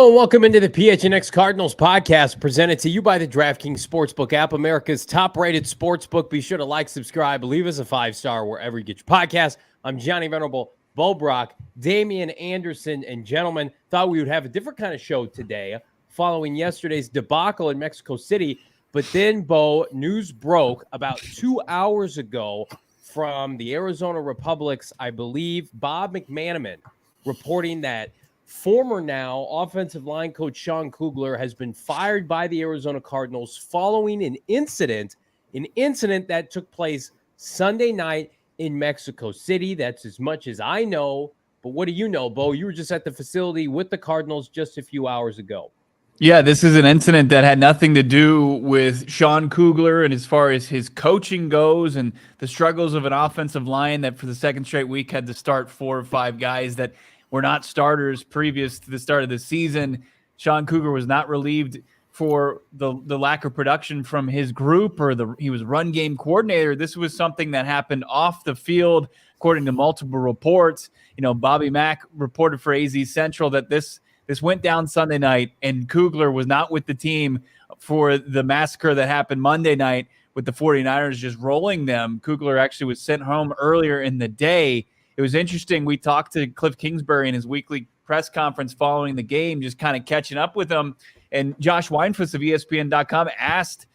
Hello and welcome into the PHNX Cardinals podcast presented to you by the DraftKings Sportsbook app, America's top-rated sportsbook. Be sure to like, subscribe, leave us a 5-star wherever you get your podcast. I'm Johnny Venerable, Bo Brock, Damien Anderson, and gentlemen, thought we would have a different kind of show today following yesterday's debacle in Mexico City. But then, Bo, news broke about 2 hours ago from the Arizona Republic's, I believe, Bob McManaman, reporting that former now offensive line coach Sean Kugler has been fired by the Arizona Cardinals following an incident that took place Sunday night in Mexico City. That's as much as I know. But what do you know, Bo? You were just at the facility with the Cardinals just a few hours ago. Yeah, this is an incident that had nothing to do with Sean Kugler and as far as his coaching goes and the struggles of an offensive line that for the second straight week had to start 4 or 5 guys that were not starters previous to the start of the season. Sean Kugler was not relieved for the lack of production from his group, or he was run game coordinator. This was something that happened off the field, according to multiple reports. You know, Bobby Mack reported for AZ Central that this went down Sunday night, and Kugler was not with the team for the massacre that happened Monday night with the 49ers just rolling them. Kugler actually was sent home earlier in the day. It was interesting. We talked to Kliff Kingsbury in his weekly press conference following the game, just kind of catching up with him. And Josh Weinfuss of ESPN.com asked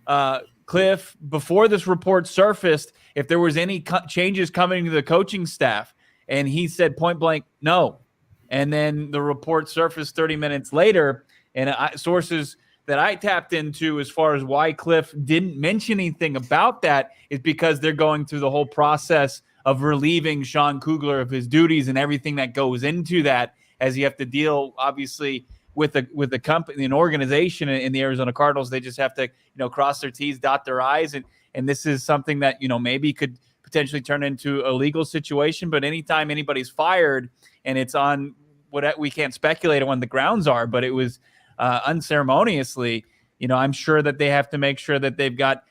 Kliff before this report surfaced if there was any changes coming to the coaching staff. And he said point blank, no. And then the report surfaced 30 minutes later. And sources that I tapped into as far as why Kliff didn't mention anything about that is because they're going through the whole process of relieving Sean Kugler of his duties and everything that goes into that, as you have to deal, obviously, with the company, an organization in the Arizona Cardinals. They just have to, cross their T's, dot their I's, and this is something that, maybe could potentially turn into a legal situation. But anytime anybody's fired and it's on what we can't speculate on the grounds are, but it was unceremoniously, I'm sure that they have to make sure that they've got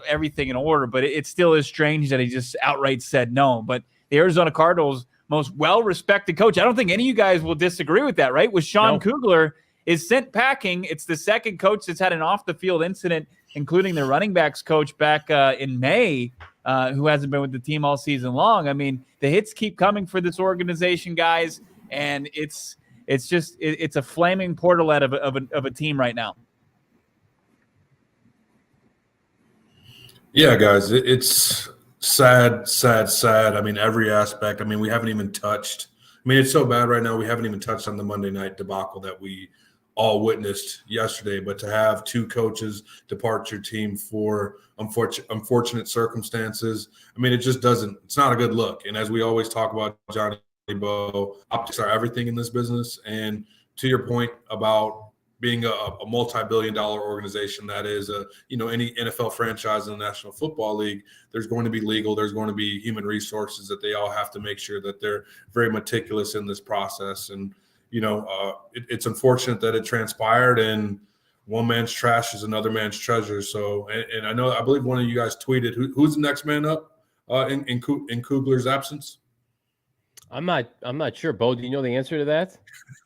everything in order, but it still is strange that he just outright said no. But the Arizona Cardinals' most well-respected coach, I don't think any of you guys will disagree with that, right? With Sean Kugler is sent packing. It's the second coach that's had an off-the-field incident, including the running backs coach back in May, who hasn't been with the team all season long. I mean, the hits keep coming for this organization, guys, and it's a flaming portalet of a team right now. Yeah, guys, it's sad. I mean, every aspect. I mean, we haven't even touched. I mean, it's so bad right now. We haven't even touched on the Monday night debacle that we all witnessed yesterday. But to have 2 coaches depart your team for unfortunate circumstances, I mean, it just doesn't. It's not a good look. And as we always talk about, Johnny Bo, optics are everything in this business. And to your point about being a multi-billion-dollar organization that is any NFL franchise in the National Football League, there's going to be legal, there's going to be human resources that they all have to make sure that they're very meticulous in this process. And it's unfortunate that it transpired, and one man's trash is another man's treasure. So, and I believe one of you guys tweeted who's the next man up in Kugler's absence. I'm not sure. Bo, do you know the answer to that?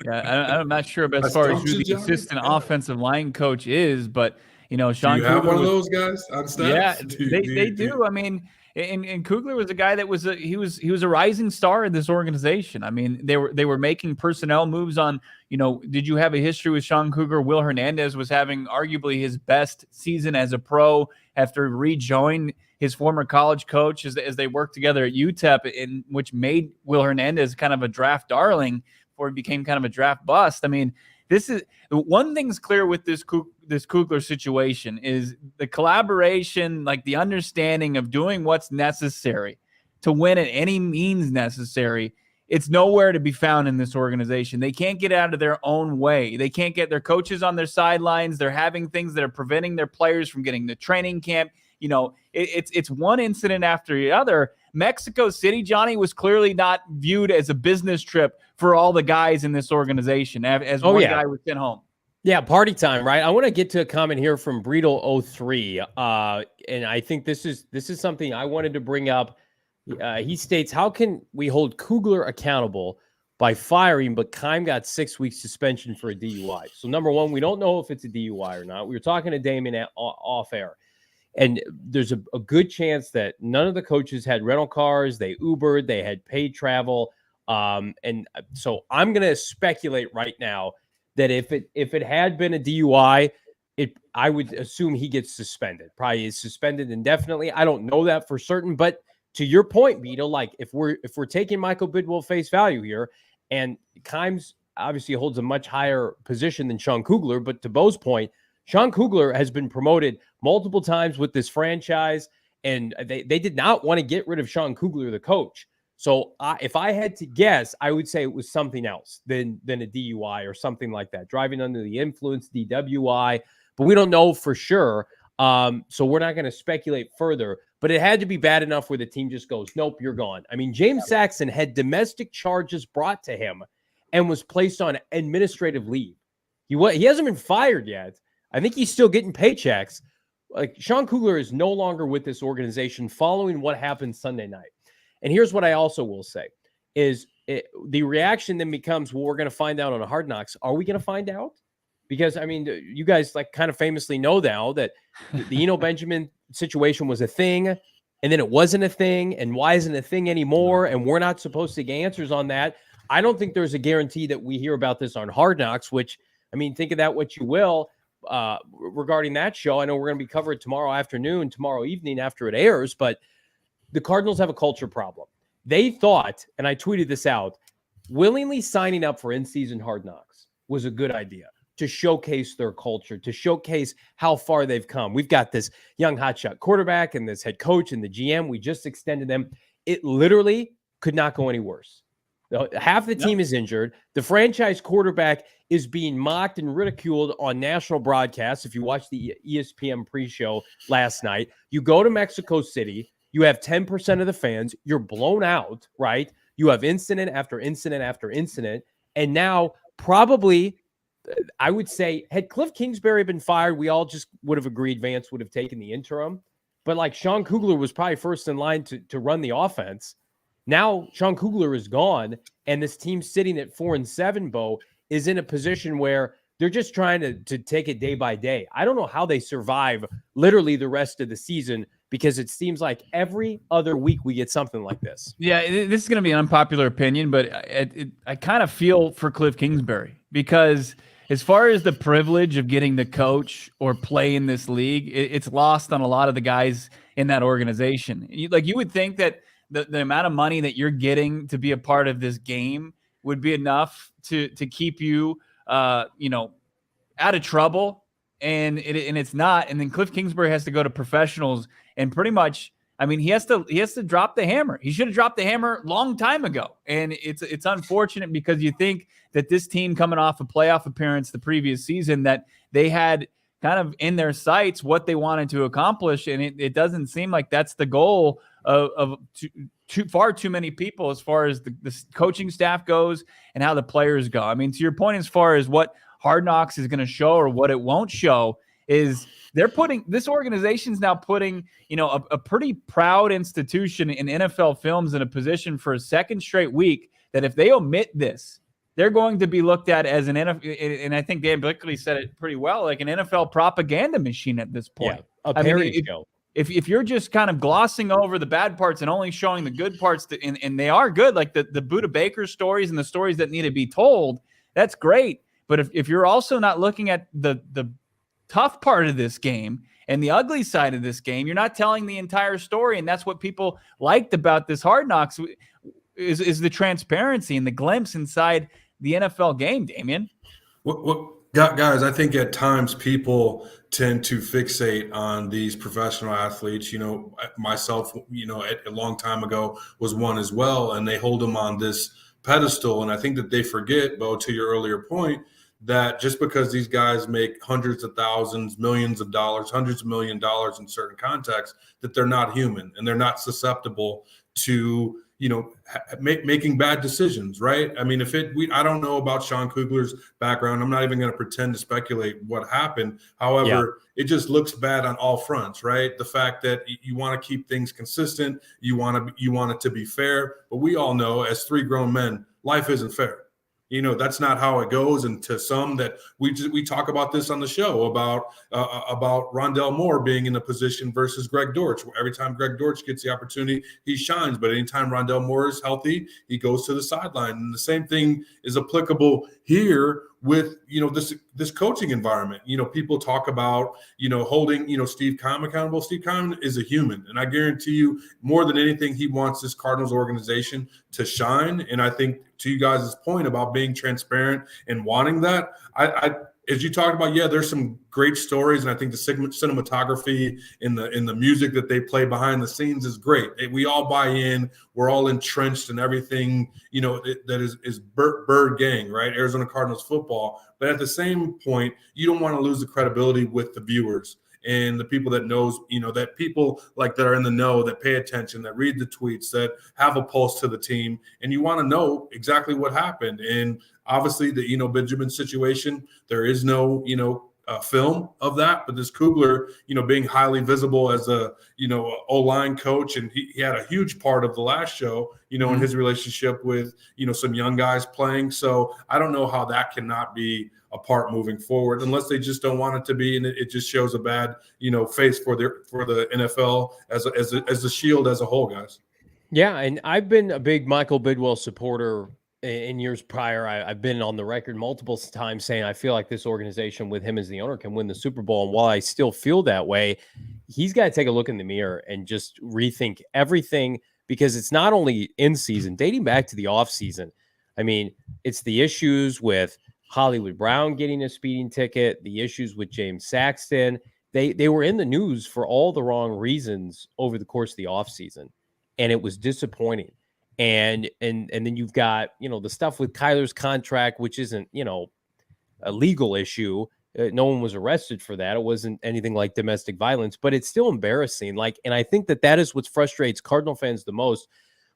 Yeah, I'm not sure, but as far as who the assistant offensive line coach is, but Sean do you have Kugler one of those guys on staff? Yeah, they do. I mean, and Kugler was a guy that was he was a rising star in this organization. I mean, they were making personnel moves on. Did you have a history with Sean Kugler? Will Hernandez was having arguably his best season as a pro after rejoined his former college coach as they worked together at UTEP, which made Will Hernandez kind of a draft darling before he became kind of a draft bust. I mean, this is one thing's clear with this Kugler situation is the collaboration, like the understanding of doing what's necessary to win at any means necessary. It's nowhere to be found in this organization. They can't get out of their own way. They can't get their coaches on their sidelines. They're having things that are preventing their players from getting to training camp. It's one incident after the other. Mexico City, Johnny, was clearly not viewed as a business trip for all the guys in this organization as one guy was sent home. Yeah, party time, right? I want to get to a comment here from Breedle03, and I think this is something I wanted to bring up. He states, how can we hold Kugler accountable by firing, but Keim got 6 weeks suspension for a DUI. So number one, we don't know if it's a DUI or not. We were talking to Damien off air, and there's a good chance that none of the coaches had rental cars. They Ubered, they had paid travel. And so I'm going to speculate right now that if it had been a DUI, I would assume he gets suspended. Probably is suspended indefinitely. I don't know that for certain, but to your point, Beto, like if we're taking Michael Bidwell face value here, and Keim's obviously holds a much higher position than Sean Kugler, but to Bo's point, Sean Kugler has been promoted multiple times with this franchise, and they did not want to get rid of Sean Kugler, the coach. So if I had to guess, I would say it was something else than a DUI or something like that, driving under the influence, DWI, but we don't know for sure. So we're not going to speculate further, but it had to be bad enough where the team just goes, nope, you're gone. I mean, James Saxon had domestic charges brought to him and was placed on administrative leave. He hasn't been fired yet. I think he's still getting paychecks. Like, Sean Kugler is no longer with this organization following what happened Sunday night. And here's what I also will say is the reaction then becomes, well, we're going to find out on a Hard Knocks. Are we going to find out? Because, I mean, you guys like kind of famously know now that the Eno Benjamin situation was a thing, and then it wasn't a thing, and why isn't it a thing anymore? And we're not supposed to get answers on that. I don't think there's a guarantee that we hear about this on Hard Knocks, which, I mean, think of that what you will regarding that show. I know we're going to be covering tomorrow afternoon, tomorrow evening after it airs, but the Cardinals have a culture problem. They thought, and I tweeted this out, willingly signing up for in-season Hard Knocks was a good idea to showcase their culture, to showcase how far they've come. We've got this young hotshot quarterback and this head coach and the GM. We just extended them. It literally could not go any worse. Half the team is injured. The franchise quarterback is being mocked and ridiculed on national broadcasts. If you watch the ESPN pre-show last night, you go to Mexico City, you have 10% of the fans, you're blown out, right? You have incident after incident after incident. And now probably, I would say, had Kliff Kingsbury been fired, we all just would have agreed Vance would have taken the interim. But like Sean Kugler was probably first in line to run the offense. Now Sean Kugler is gone, and this team sitting at 4-7, Bo, is in a position where they're just trying to take it day by day. I don't know how they survive literally the rest of the season, because it seems like every other week we get something like this. Yeah, this is going to be an unpopular opinion, but I kind of feel for Kliff Kingsbury, because as far as the privilege of getting to coach or play in this league, it's lost on a lot of the guys in that organization. You would think that the amount of money that you're getting to be a part of this game would be enough to keep you, out of trouble, and it's not. And then Kliff Kingsbury has to go to professionals, and pretty much, I mean, he has to drop the hammer. He should have dropped the hammer long time ago. And it's unfortunate, because you think that this team, coming off a playoff appearance the previous season, that they had kind of in their sights what they wanted to accomplish, and it doesn't seem like that's the goal of far too many people as far as the coaching staff goes and how the players go. I mean, to your point, as far as what Hard Knocks is going to show or what it won't show, is this organization's now putting, a pretty proud institution in NFL Films in a position for a second straight week that if they omit this, they're going to be looked at as an NFL, and I think Dan Bickley said it pretty well, like an NFL propaganda machine at this point. Yeah, a parody show. If you're just kind of glossing over the bad parts and only showing the good parts, and they are good, like the Buda Baker stories and the stories that need to be told, that's great. But if you're also not looking at the tough part of this game and the ugly side of this game, you're not telling the entire story. And that's what people liked about this Hard Knocks is the transparency and the glimpse inside the NFL game, Damien. Guys, I think at times people tend to fixate on these professional athletes. Myself, a long time ago was one as well, and they hold them on this pedestal. And I think that they forget, Bo, to your earlier point, that just because these guys make hundreds of thousands, millions of dollars, hundreds of $1 million in certain contexts, that they're not human and they're not susceptible to making bad decisions, right? I mean, I don't know about Sean Kugler's background. I'm not even going to pretend to speculate what happened. However, It just looks bad on all fronts, right? The fact that you want to keep things consistent, you want it to be fair, but we all know as three grown men, life isn't fair. That's not how it goes. And to some that we talk about this on the show about Rondell Moore being in a position versus Greg Dortch. Every time Greg Dortch gets the opportunity, he shines. But anytime Rondell Moore is healthy, he goes to the sideline. And the same thing is applicable here with, this coaching environment. People talk about, holding, Steve Keim accountable. Steve Keim is a human. And I guarantee you, more than anything, he wants this Cardinals organization to shine. And I think, to you guys' point about being transparent and wanting that, I as you talked about, there's some great stories, and I think the cinematography in the music that they play behind the scenes is great. We all buy in. We're all entrenched in everything, that is Bird Gang, right? Arizona Cardinals football. But at the same point, you don't want to lose the credibility with the viewers and the people that knows, that people like that are in the know, that pay attention, that read the tweets, that have a pulse to the team, and you want to know exactly what happened. And obviously the Benjamin situation, there is no film of that, but this Kugler, being highly visible as a O-line coach, and he had a huge part of the last show, in his relationship with some young guys playing. So I don't know how that cannot be a part moving forward, unless they just don't want it to be, and it just shows a bad face for the NFL as the shield as a whole, guys. Yeah, and I've been a big Michael Bidwell supporter in years prior. I've been on the record multiple times saying I feel like this organization with him as the owner can win the Super Bowl. And while I still feel that way, he's got to take a look in the mirror and just rethink everything, because it's not only in season, dating back to the off season. I mean, it's the issues with Hollywood Brown getting a speeding ticket, the issues with James Saxton. They were in the news for all the wrong reasons over the course of the off season, and it was disappointing. And then you've got, the stuff with Kyler's contract, which isn't, a legal issue. No one was arrested for that. It wasn't anything like domestic violence, but it's still embarrassing. And I think that is what frustrates Cardinal fans the most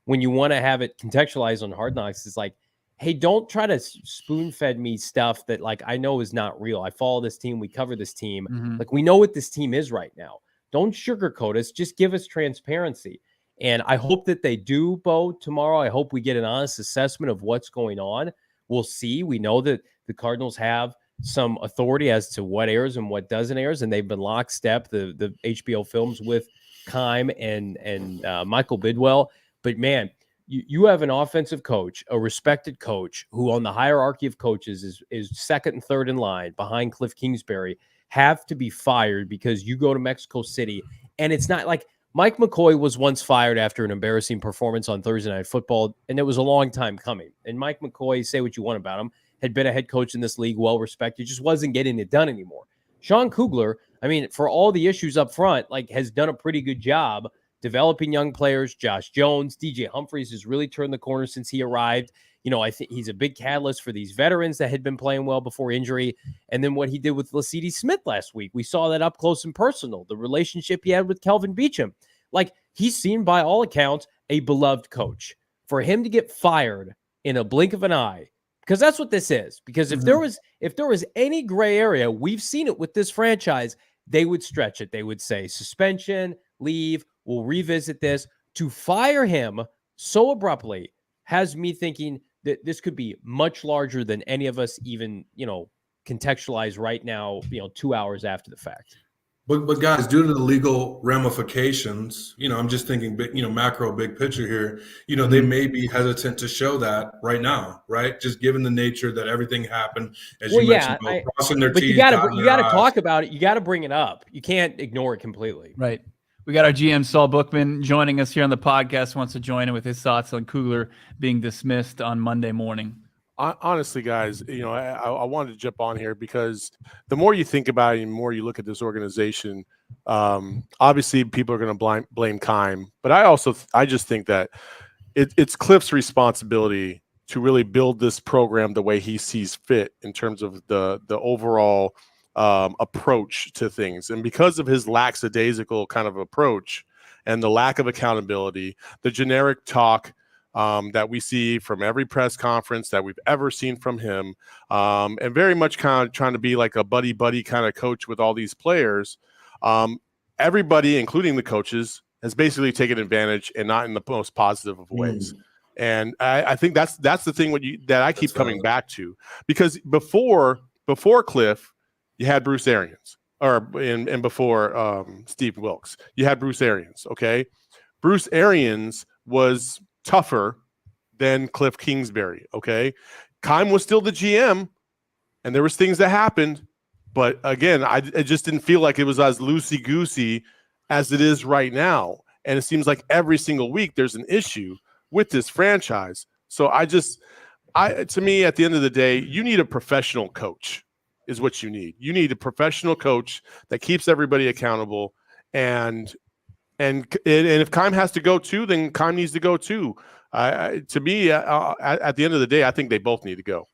when you want to have it contextualized on Hard Knocks. Is like, hey, don't try to spoon-fed me stuff that I know is not real. I follow this team. We cover this team. Mm-hmm. We know what this team is right now. Don't sugarcoat us. Just give us transparency. And I hope that they do, Bo, tomorrow. I hope we get an honest assessment of what's going on. We'll see. We know that the Cardinals have some authority as to what airs and what doesn't airs, and they've been lockstep, the HBO films with Keim and Michael Bidwell. But, man, you have an offensive coach, a respected coach, who on the hierarchy of coaches is second and third in line behind Kliff Kingsbury, have to be fired because you go to Mexico City. And it's not like Mike McCoy was once fired after an embarrassing performance on Thursday Night Football, and it was a long time coming. And Mike McCoy, say what you want about him, had been a head coach in this league, well-respected, just wasn't getting it done anymore. Sean Kugler, I mean, for all the issues up front, has done a pretty good job developing young players. Josh Jones, DJ Humphries has really turned the corner since he arrived. I think he's a big catalyst for these veterans that had been playing well before injury. And then what he did with LaCeede Smith last week, we saw that up close and personal. The relationship he had with Kelvin Beachum. He's seen, by all accounts, a beloved coach. For him to get fired in a blink of an eye, because that's what this is. Because if there was any gray area, we've seen it with this franchise, they would stretch it. They would say suspension, leave, we'll revisit this. To fire him so abruptly has me thinking that this could be much larger than any of us even, contextualize right now, 2 hours after the fact. But guys, due to the legal ramifications, I'm just thinking, macro, big picture here. They may be hesitant to show that right now, right? Just given the nature that everything happened, as you mentioned, crossing their T's. But you got to talk about it. You got to bring it up. You can't ignore it completely. Right. We got our GM Saul Bookman joining us here on the podcast. Wants to join in with his thoughts on Kugler being dismissed on Monday morning. Honestly, guys, I wanted to jump on here because the more you think about it and the more you look at this organization, obviously people are going to blame Keim, but I just think that it's Kliff's responsibility to really build this program the way he sees fit in terms of the overall approach to things. And because of his lackadaisical kind of approach and the lack of accountability, the generic talk that we see from every press conference that we've ever seen from him, and very much kind of trying to be like a buddy kind of coach with all these players. Everybody, including the coaches, has basically taken advantage, and not in the most positive of ways. And I think that's the thing that I keep coming back to, because before Kliff, you had Bruce Arians, and before Steve Wilkes, you had Bruce Arians. Okay, Bruce Arians was tougher than Kliff Kingsbury. Okay, Keim was still the GM, and there was things that happened, but again, it just didn't feel like it was as loosey goosey as it is right now. And it seems like every single week there's an issue with this franchise. So to me, at the end of the day, you need a professional coach is what you need. You need a professional coach that keeps everybody accountable. And if Keim has to go too, then Keim needs to go too. To me, at the end of the day, I think they both need to go.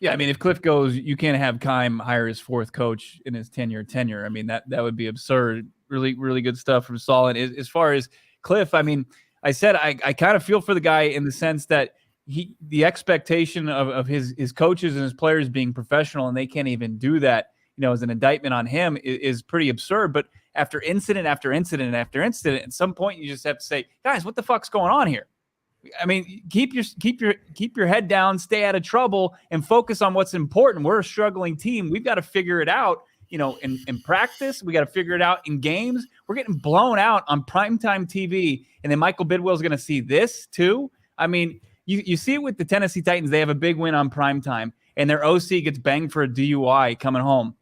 Yeah, I mean, if Kliff goes, you can't have Keim hire his fourth coach in his 10-year tenure. I mean, that would be absurd. Really, really good stuff from Saul. And as far as Kliff, I mean, I said I kind of feel for the guy in the sense that the expectation of his coaches and his players being professional, and they can't even do that, as an indictment on him is pretty absurd. But after incident after incident after incident, at some point you just have to say, guys, what the fuck's going on here? I mean, keep your head down, stay out of trouble, and focus on what's important. We're a struggling team. We've got to figure it out, in practice. We got to figure it out in games. We're getting blown out on primetime TV, and then Michael Bidwell's going to see this too. I mean, you see it with the Tennessee Titans. They have a big win on primetime, and their OC gets banged for a DUI coming home.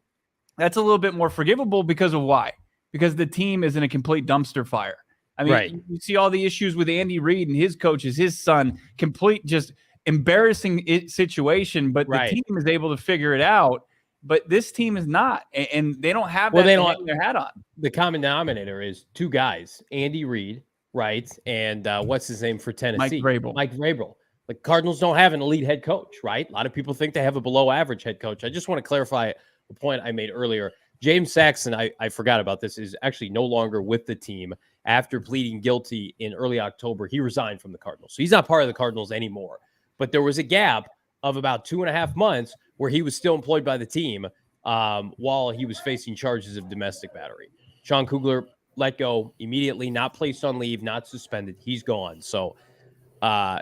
That's a little bit more forgivable because of why? Because the team is in a complete dumpster fire. I mean, right. You see all the issues with Andy Reid and his coaches, his son, complete just embarrassing situation, but the team is able to figure it out. But this team is not, and they don't have that to hang their hat on. The common denominator is two guys, Andy Reid, right, and what's his name for Tennessee? Mike Vrabel. The Cardinals don't have an elite head coach, right? A lot of people think they have a below-average head coach. I just want to clarify a point I made earlier. James Saxon, I forgot about this, is actually no longer with the team. After pleading guilty in early October, he resigned from the Cardinals. So he's not part of the Cardinals anymore. But there was a gap of about 2.5 months where he was still employed by the team while he was facing charges of domestic battery. Sean Kugler let go immediately, not placed on leave, not suspended. He's gone. So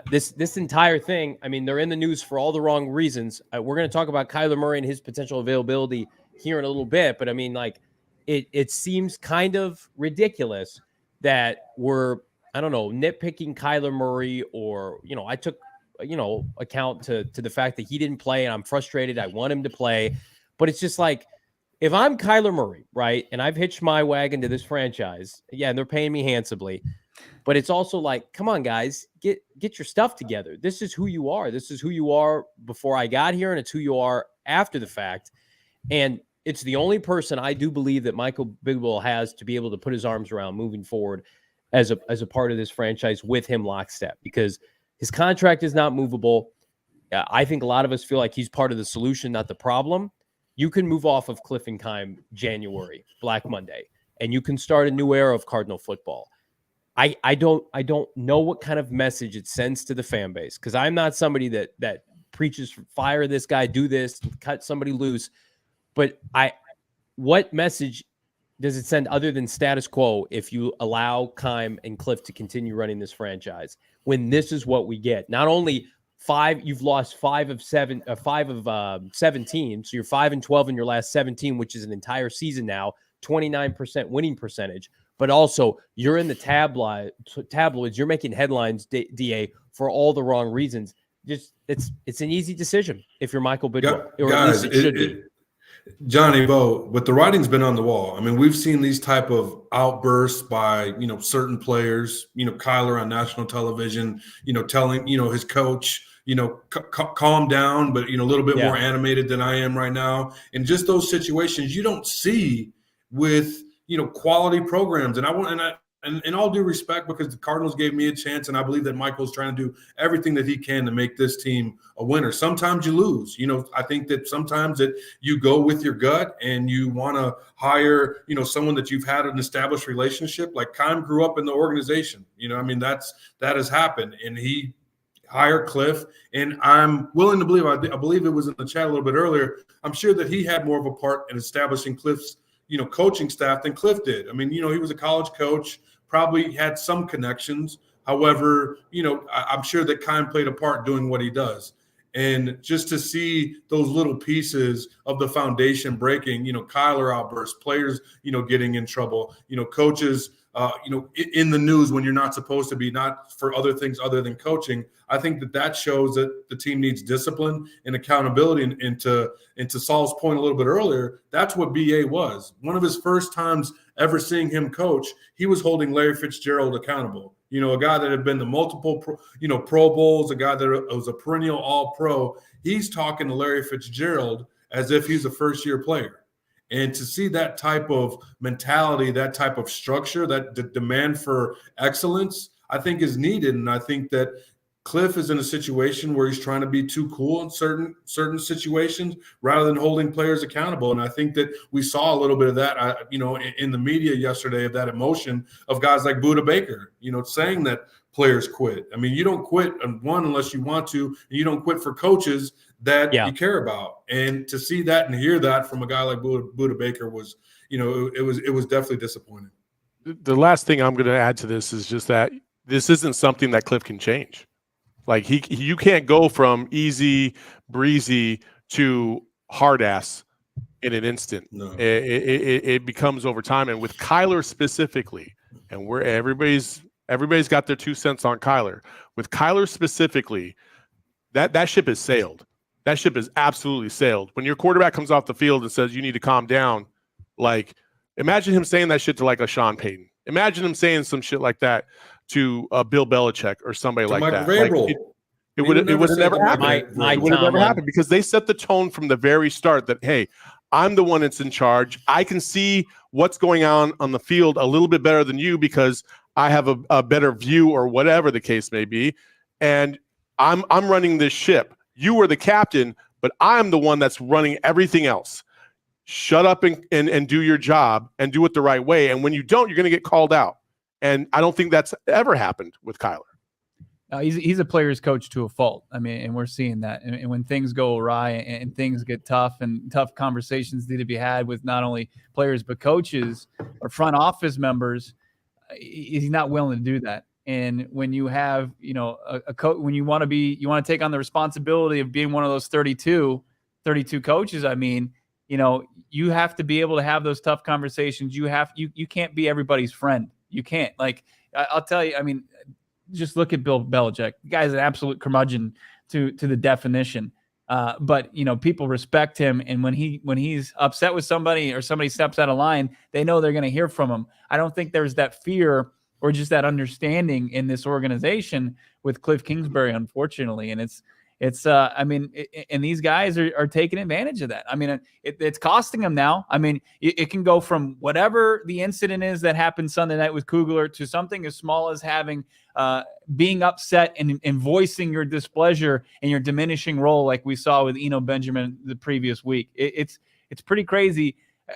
this entire thing, I mean, they're in the news for all the wrong reasons. We're going to talk about Kyler Murray and his potential availability here in a little bit. But I mean, like, it seems kind of ridiculous that we're, I don't know, nitpicking Kyler Murray, or, I took, account to the fact that he didn't play and I'm frustrated. I want him to play. But it's just like, if I'm Kyler Murray, right, and I've hitched my wagon to this franchise, and they're paying me handsomely, but it's also like, come on, guys, get your stuff together. This is who you are. This is who you are before I got here, and it's who you are after the fact. And it's the only person I do believe that Michael Bidwell has to be able to put his arms around moving forward as a part of this franchise with him lockstep, because his contract is not movable. I think a lot of us feel like he's part of the solution, not the problem. You can move off of Kliff and Keim January, Black Monday, and you can start a new era of Cardinal football. I don't know what kind of message it sends to the fan base, because I'm not somebody that preaches fire this guy, do this, cut somebody loose. But what message does it send other than status quo if you allow Keim and Kliff to continue running this franchise, when this is what we get? Not only you've lost 5 of 17, so you're 5-12 in your last 17, which is an entire season now, 29% winning percentage, but also you're in the tabloids, you're making headlines, DA, for all the wrong reasons. Just it's an easy decision if you're Michael Bidwell, or guys, at least it should be. Johnny Bo, but the writing's been on the wall. I mean, we've seen these type of outbursts by, certain players, Kyler on national television, telling, his coach, calm down, but, a little bit more animated than I am right now. And just those situations you don't see with, quality programs. And in all due respect, because the Cardinals gave me a chance, and I believe that Michael's trying to do everything that he can to make this team a winner. Sometimes you lose. I think that sometimes that you go with your gut and you want to hire, someone that you've had an established relationship. Like Keim grew up in the organization. That has happened. And he hired Kliff. And I'm willing to believe, I believe it was in the chat a little bit earlier, I'm sure that he had more of a part in establishing Kliff's coaching staff than Kliff did. I mean, he was a college coach, probably had some connections. However, I'm sure that Keim played a part doing what he does. And just to see those little pieces of the foundation breaking, Kyler outbursts, players, getting in trouble, coaches, in the news when you're not supposed to be, not for other things other than coaching. I think that shows that the team needs discipline and accountability. And to Saul's point a little bit earlier, that's what BA was. One of his first times ever seeing him coach, he was holding Larry Fitzgerald accountable. A guy that had been to multiple, Pro Bowls, a guy that was a perennial All-Pro. He's talking to Larry Fitzgerald as if he's a first-year player. And to see that type of mentality, that type of structure, that demand for excellence, I think is needed. And I think that Kliff is in a situation where he's trying to be too cool in certain situations rather than holding players accountable. And I think that we saw a little bit of that, in the media yesterday, of that emotion of guys like Budda Baker, saying that players quit. I mean, you don't quit unless you want to, and you don't quit for coaches that you care about. And to see that and hear that from a guy like Budda Baker was, it was definitely disappointing. The last thing I'm going to add to this is just that this isn't something that Kliff can change. Like you can't go from easy breezy to hard ass in an instant. No. It becomes over time. And with Kyler specifically, and where everybody's got their 2 cents on Kyler. With Kyler specifically, that ship has sailed. That ship is absolutely sailed. When your quarterback comes off the field and says you need to calm down, like imagine him saying that shit to like a Sean Payton. Imagine him saying some shit like that to Bill Belichick or somebody like that. It would have never happened. It would have never happened because they set the tone from the very start that, hey, I'm the one that's in charge. I can see what's going on the field a little bit better than you because I have a better view or whatever the case may be. And I'm running this ship. You are the captain, but I'm the one that's running everything else. Shut up and do your job and do it the right way. And when you don't, you're going to get called out. And I don't think that's ever happened with Kyler. He's a player's coach to a fault. I mean, and we're seeing that. And when things go awry and things get tough and tough conversations need to be had with not only players but coaches or front office members, he's not willing to do that. And when you have, a coach, when you want to take on the responsibility of being one of those 32 coaches, I mean, you have to be able to have those tough conversations. You can't be everybody's friend. You can't. Like, I'll tell you, I mean, just look at Bill Belichick. The guy's an absolute curmudgeon to the definition. But people respect him, and when he's upset with somebody or somebody steps out of line, they know they're going to hear from him. I don't think there's that fear or just that understanding in this organization with Kliff Kingsbury, unfortunately. And and these guys are taking advantage of that. I mean, it's costing them now. I mean, it can go from whatever the incident is that happened Sunday night with Kugler to something as small as being upset and voicing your displeasure and your diminishing role, like we saw with Eno Benjamin the previous week. It's pretty crazy.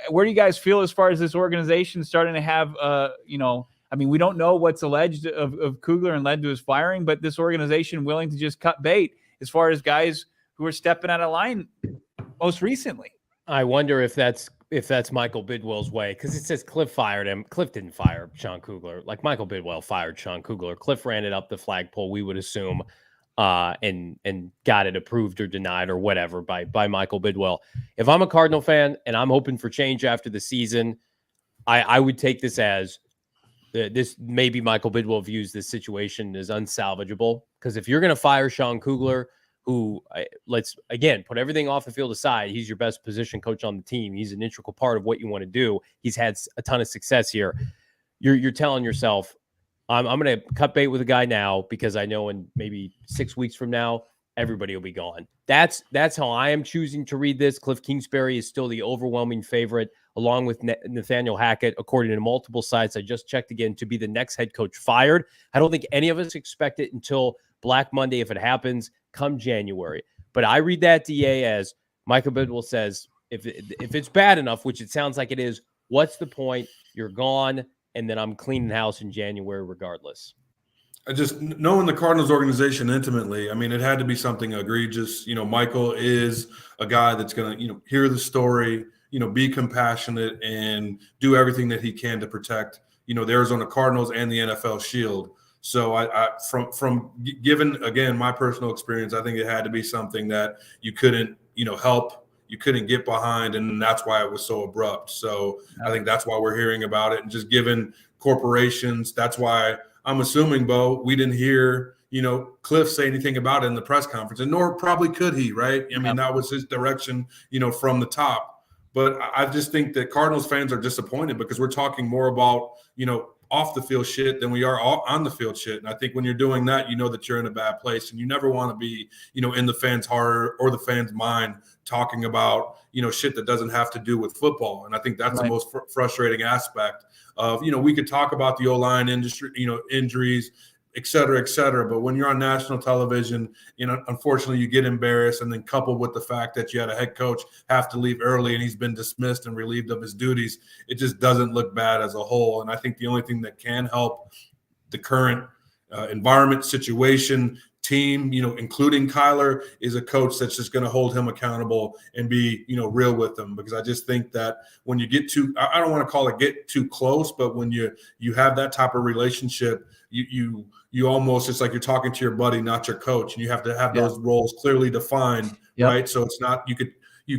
Where do you guys feel as far as this organization starting to have, I mean, we don't know what's alleged of Kugler and led to his firing, but this organization willing to just cut bait as far as guys who are stepping out of line most recently. I wonder if that's Michael Bidwell's way, because it says Kliff fired him. Kliff didn't fire Sean Kugler. Like, Michael Bidwell fired Sean Kugler. Kliff ran it up the flagpole, we would assume, and got it approved or denied or whatever by Michael Bidwell. If I'm a Cardinal fan and I'm hoping for change after the season, I would take this as this. Maybe Michael Bidwell views this situation as unsalvageable, because if you're going to fire Sean Kugler, who, let's again put everything off the field aside, he's your best position coach on the team. He's an integral part of what you want to do. He's had a ton of success here. You're telling yourself, I'm going to cut bait with a guy now because I know in maybe 6 weeks from now everybody will be gone. That's how I am choosing to read this. Kliff Kingsbury is still the overwhelming favorite, along with Nathaniel Hackett, according to multiple sites. I just checked again, to be the next head coach fired. I don't think any of us expect it until Black Monday, if it happens come January. But I read that DA as Michael Bidwell says, if it's bad enough, which it sounds like it is, what's the point? You're gone, and then I'm cleaning house in January regardless. I just, knowing the Cardinals organization intimately, I mean, it had to be something egregious. Michael is a guy that's going to, hear the story, be compassionate and do everything that he can to protect, the Arizona Cardinals and the NFL shield. So I from given, again, my personal experience, I think it had to be something that you couldn't, help, you couldn't get behind, and that's why it was so abrupt. So I think that's why we're hearing about it, and just given corporations, that's why I'm assuming, Bo, we didn't hear, Kliff say anything about it in the press conference, and nor probably could he, right? I mean, that was his direction, from the top. But I just think that Cardinals fans are disappointed because we're talking more about, off the field shit than we are on the field shit. And I think when you're doing that, that you're in a bad place, and you never want to be, in the fans' heart or the fans' mind talking about, shit that doesn't have to do with football. And I think that's the most frustrating aspect of, we could talk about the O-line industry, injuries, et cetera, but when you're on national television, unfortunately you get embarrassed, and then coupled with the fact that you had a head coach have to leave early and he's been dismissed and relieved of his duties, it just doesn't look bad as a whole. And I think the only thing that can help the current environment, situation, team, including Kyler, is a coach that's just going to hold him accountable and be, real with him. Because I just think that when you get too, I don't want to call it get too close, but when you have that type of relationship, you almost, it's like you're talking to your buddy, not your coach, and you have to have those roles clearly defined, right? So it's not, you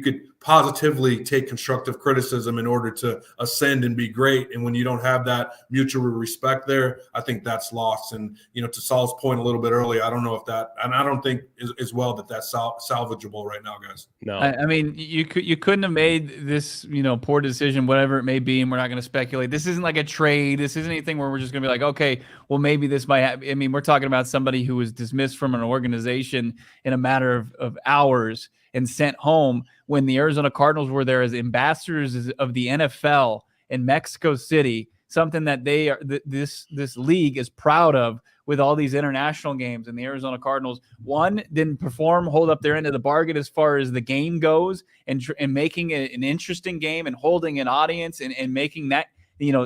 could positively take constructive criticism in order to ascend and be great. And when you don't have that mutual respect there, I think that's lost. And, to Saul's point a little bit earlier, I don't know if that, and I don't think as well that that's salvageable right now, guys. No, I mean, you couldn't have made this, poor decision, whatever it may be. And we're not going to speculate. This isn't like a trade. This isn't anything where we're just going to be like, okay, well, maybe this might happen. I mean, we're talking about somebody who was dismissed from an organization in a matter of hours and sent home when the Arizona Cardinals were there as ambassadors of the NFL in Mexico City, something that they are, this league is proud of, with all these international games. And the Arizona Cardinals, one, didn't perform, hold up their end of the bargain as far as the game goes, and making an interesting game and holding an audience and making that,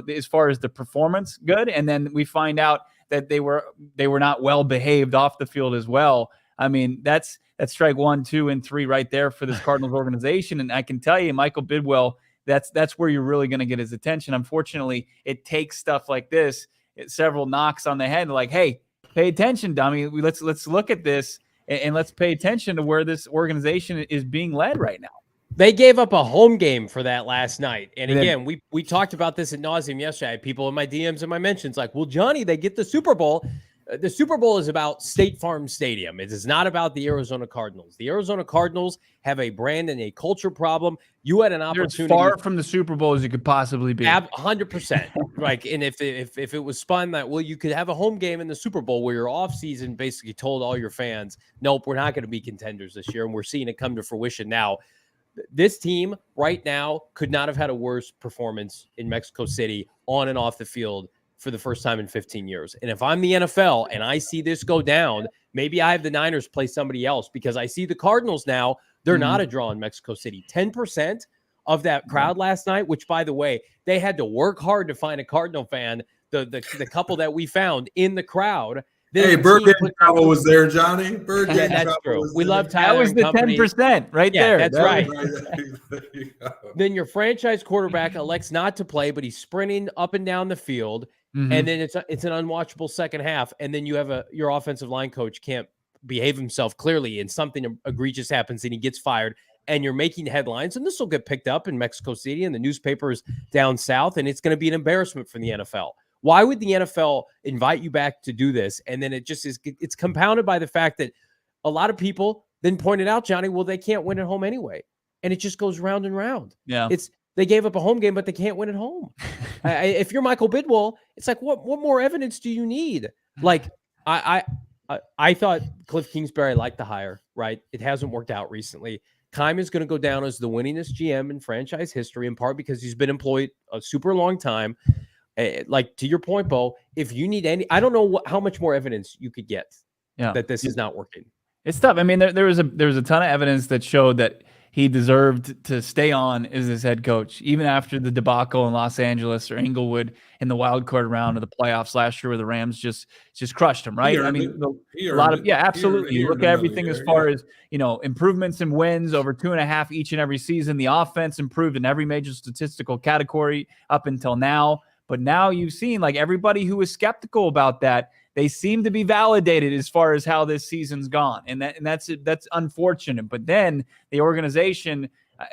as far as the performance, good. And then we find out that they were not well behaved off the field as well. I mean, that's strike 1, 2, and 3 right there for this Cardinals organization. And I can tell you, Michael Bidwell, that's where you're really going to get his attention. Unfortunately, it takes stuff like this, several knocks on the head, like, hey, pay attention, dummy. Let's look at this and let's pay attention to where this organization is being led right now. They gave up a home game for that last night. And again, we talked about this ad nauseum yesterday. I had people in my DMs and my mentions like, well, Johnny, they get the Super Bowl. The Super Bowl is about State Farm Stadium. It is not about the Arizona Cardinals. The Arizona Cardinals have a brand and a culture problem. You had an opportunity. As far from the Super Bowl as you could possibly be. 100%. Like, and if it was spun that, well, you could have a home game in the Super Bowl where your offseason basically told all your fans, nope, we're not going to be contenders this year. And we're seeing it come to fruition now. This team right now could not have had a worse performance in Mexico City on and off the field for the first time in 15 years. And if I'm the NFL and I see this go down, maybe I have the Niners play somebody else, because I see the Cardinals now, they're not a draw in Mexico City. 10% of that crowd last night, which, by the way, they had to work hard to find a Cardinal fan. The couple that we found in the crowd. Hey, Bird Travel was there, Johnny. Bird that's true. We love Tyler. That was the 10% right there. That's right. Then your franchise quarterback elects not to play, but he's sprinting up and down the field. And then it's an unwatchable second half. And then you have your offensive line coach can't behave himself clearly, and something egregious happens and he gets fired, and you're making headlines. And this will get picked up in Mexico City and the newspapers down south, and it's going to be an embarrassment for the NFL. Why would the NFL invite you back to do this? And then it's compounded by the fact that a lot of people then pointed out, Johnny, well, they can't win at home anyway. And it just goes round and round. Yeah. They gave up a home game, but they can't win at home. If you're Michael Bidwell, it's like, what more evidence do you need? Like, I thought Kliff Kingsbury liked the hire, right? It hasn't worked out recently. Keim is going to go down as the winningest GM in franchise history, in part because he's been employed a super long time. Like, to your point, Bo, if you need I don't know how much more evidence you could get that this is not working. It's tough. I mean, there was a ton of evidence that showed that he deserved to stay on as his head coach, even after the debacle in Los Angeles or Inglewood in the wild card round of the playoffs last year, where the Rams just crushed him, right? I mean, absolutely. You look at everything as far as, improvements and wins over 2.5 each and every season. The offense improved in every major statistical category up until now. But now you've seen, like, everybody who was skeptical about that, they seem to be validated as far as how this season's gone. And that's unfortunate. But then the organization,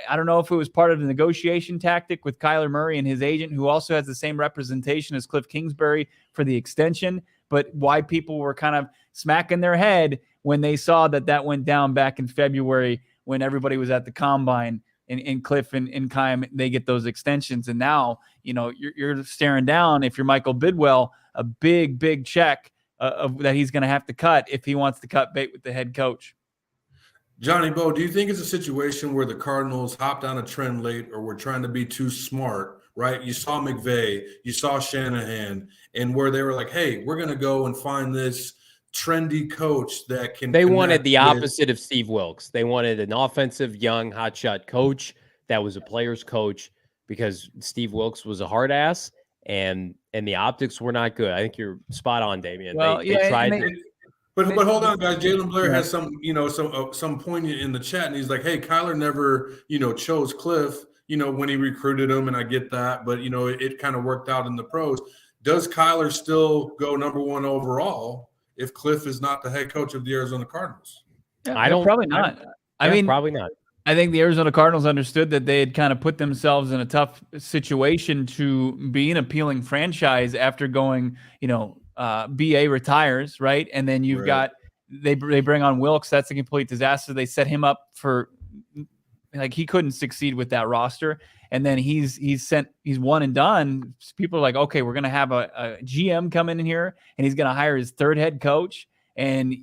I don't know if it was part of the negotiation tactic with Kyler Murray and his agent, who also has the same representation as Kliff Kingsbury for the extension, but why people were kind of smacking their head when they saw that went down back in February when everybody was at the combine and Kliff and Keim, they get those extensions. And now, you're staring down, if you're Michael Bidwell, a big check that he's going to have to cut if he wants to cut bait with the head coach. Johnny Bo, do you think it's a situation where the Cardinals hopped on a trend late or were trying to be too smart, right? You saw McVay, you saw Shanahan, and where they were like, hey, we're going to go and find this trendy coach that can. They wanted the opposite of Steve Wilkes. They wanted an offensive, young, hotshot coach that was a player's coach, because Steve Wilkes was a hard ass and the optics were not good. I think you're spot on, Damien. Well, they tried. But hold on, guys. Jalen Blair has some poignant in the chat, and he's like, "Hey, Kyler never, chose Kliff, when he recruited him, and I get that, but it kind of worked out in the pros. Does Kyler still go number one overall if Kliff is not the head coach of the Arizona Cardinals?" Yeah, probably not. I mean, probably not. I think the Arizona Cardinals understood that they had kind of put themselves in a tough situation to be an appealing franchise after going, BA retires, right? And then you've got they bring on Wilkes. That's a complete disaster. They set him up for he couldn't succeed with that roster. And then he's one and done. People are like, okay, we're gonna have a GM come in here, and he's gonna hire his third head coach, and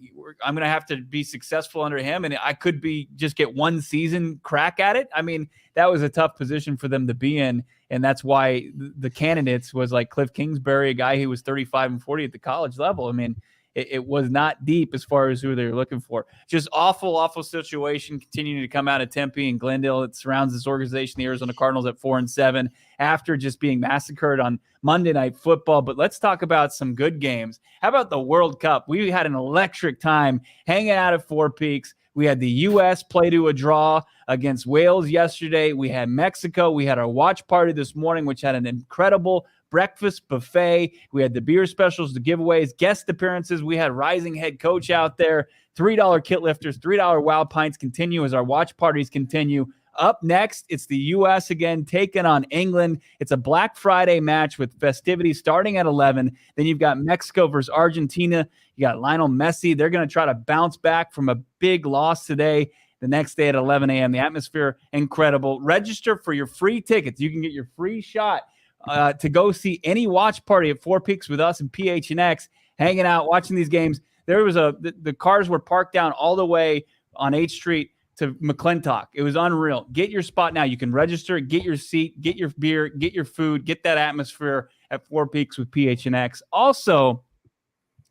I'm gonna have to be successful under him, and I could just get one season crack at it. I mean, that was a tough position for them to be in. And that's why the candidates was like Kliff Kingsbury, a guy who was 35 and 40 at the college level. I mean, it was not deep as far as who they were looking for. Just awful situation continuing to come out of Tempe and Glendale. It surrounds this organization, the Arizona Cardinals, at 4-7 after just being massacred on Monday Night Football. But let's talk about some good games. How about the World Cup? We had an electric time hanging out at Four Peaks. We had the U.S. play to a draw against Wales yesterday. We had Mexico. We had our watch party this morning, which had an incredible breakfast buffet. We had the beer specials, the giveaways, guest appearances. We had rising head coach out there, $3 kit lifters, $3 Wild Pints continue as our watch parties continue. Up next, it's the U.S. again taking on England. It's a Black Friday match with festivities starting at 11. Then you've got Mexico versus Argentina. You got Lionel Messi. They're going to try to bounce back from a big loss today. The next day at 11 a.m. The atmosphere, incredible. Register for your free tickets. You can get your free shot to go see any watch party at Four Peaks with us and PHNX, hanging out, watching these games. There was the cars were parked down all the way on 8th Street to McClintock. It was unreal. Get your spot now. You can register, get your seat, get your beer, get your food, get that atmosphere at Four Peaks with PHNX. Also,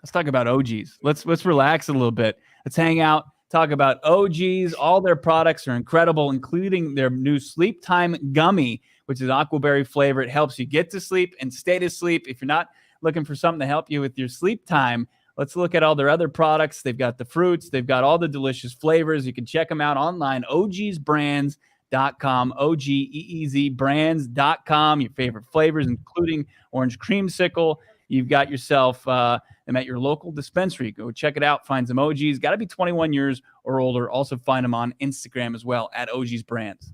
let's talk about OGs. Let's relax a little bit. Let's hang out, talk about OGs. All their products are incredible, including their new Sleep Time Gummy, which is aquaberry flavor. It helps you get to sleep and stay to sleep. If you're not looking for something to help you with your sleep time, let's look at all their other products. They've got the fruits. They've got all the delicious flavors. You can check them out online, ogsbrands.com, OGEEZbrands.com. Your favorite flavors, including orange creamsicle. You've got yourself them at your local dispensary. Go check it out. Find some OGs. Got to be 21 years or older. Also find them on Instagram as well at ogsbrands.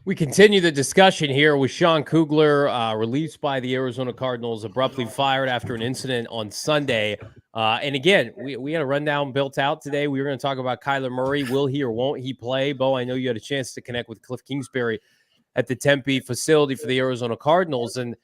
We continue the discussion here with Sean Kugler, released by the Arizona Cardinals, abruptly fired after an incident on Sunday. And again, we had a rundown built out today. We were going to talk about Kyler Murray. Will he or won't he play? Bo, I know you had a chance to connect with Kliff Kingsbury at the Tempe facility for the Arizona Cardinals. And,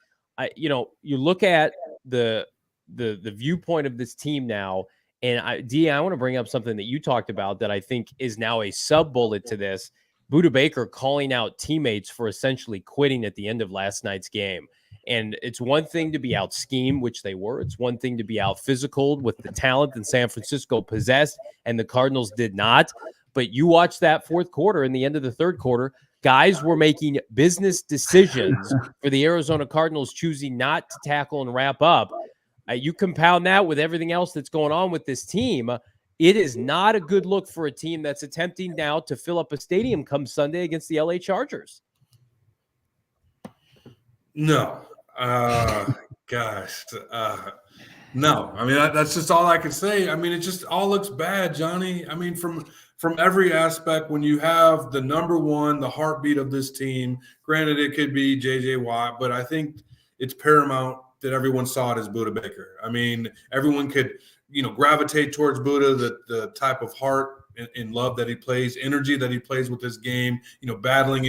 you look at the viewpoint of this team now. And I want to bring up something that you talked about that I think is now a sub-bullet to this. Budda Baker calling out teammates for essentially quitting at the end of last night's game. And it's one thing to be out schemed, which they were. It's one thing to be out physical with the talent that San Francisco possessed, and the Cardinals did not. But you watch that fourth quarter and the end of the third quarter, guys were making business decisions for the Arizona Cardinals, choosing not to tackle and wrap up. You compound that with everything else that's going on with this team. It is not a good look for a team that's attempting now to fill up a stadium come Sunday against the LA Chargers. No. Gosh. No, I mean that's just all I can say. I mean, it just all looks bad, Johnny. I mean, from every aspect, when you have the number one, the heartbeat of this team. Granted, it could be J.J. Watt, but I think it's paramount that everyone saw it as Budda Baker. I mean, everyone could gravitate towards Budda, the type of heart and love that he plays, energy that he plays with his game. Battling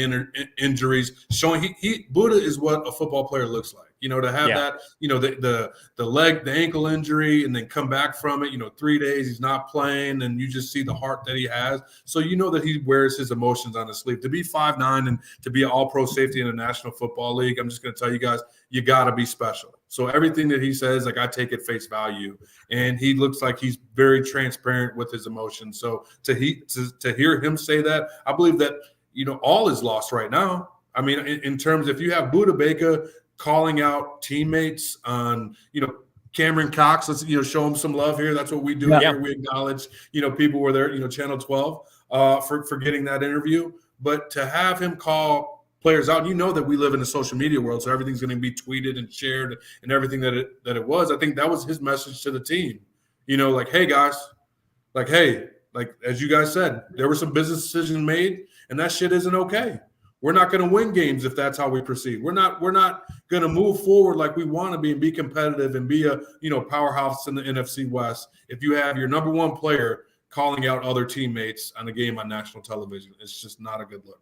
injuries, showing Budda is what a football player looks like. To have that, the ankle injury, and then come back from it. 3 days he's not playing, and you just see the heart that he has. So that he wears his emotions on his sleeve. To be 5'9" and to be an All-Pro safety in the National Football League, I'm just going to tell you guys, you got to be special. So everything that he says, I take at face value, and he looks like he's very transparent with his emotions. So to hear him say that, I believe that all is lost right now. I mean, in terms, if you have Budda Baker calling out teammates on, Cameron Cox, let's, show him some love here. That's what we do here. We acknowledge, people were there, Channel 12 for getting that interview. But to have him call players out, that we live in the social media world, so everything's going to be tweeted and shared and everything that it was. I think that was his message to the team, hey guys, hey, as you guys said, there were some business decisions made, and that shit isn't okay. We're not going to win games if that's how we proceed. We're not going to move forward like we want to be and be competitive and be a powerhouse in the NFC West if you have your number one player calling out other teammates on a game on national television. It's just not a good look.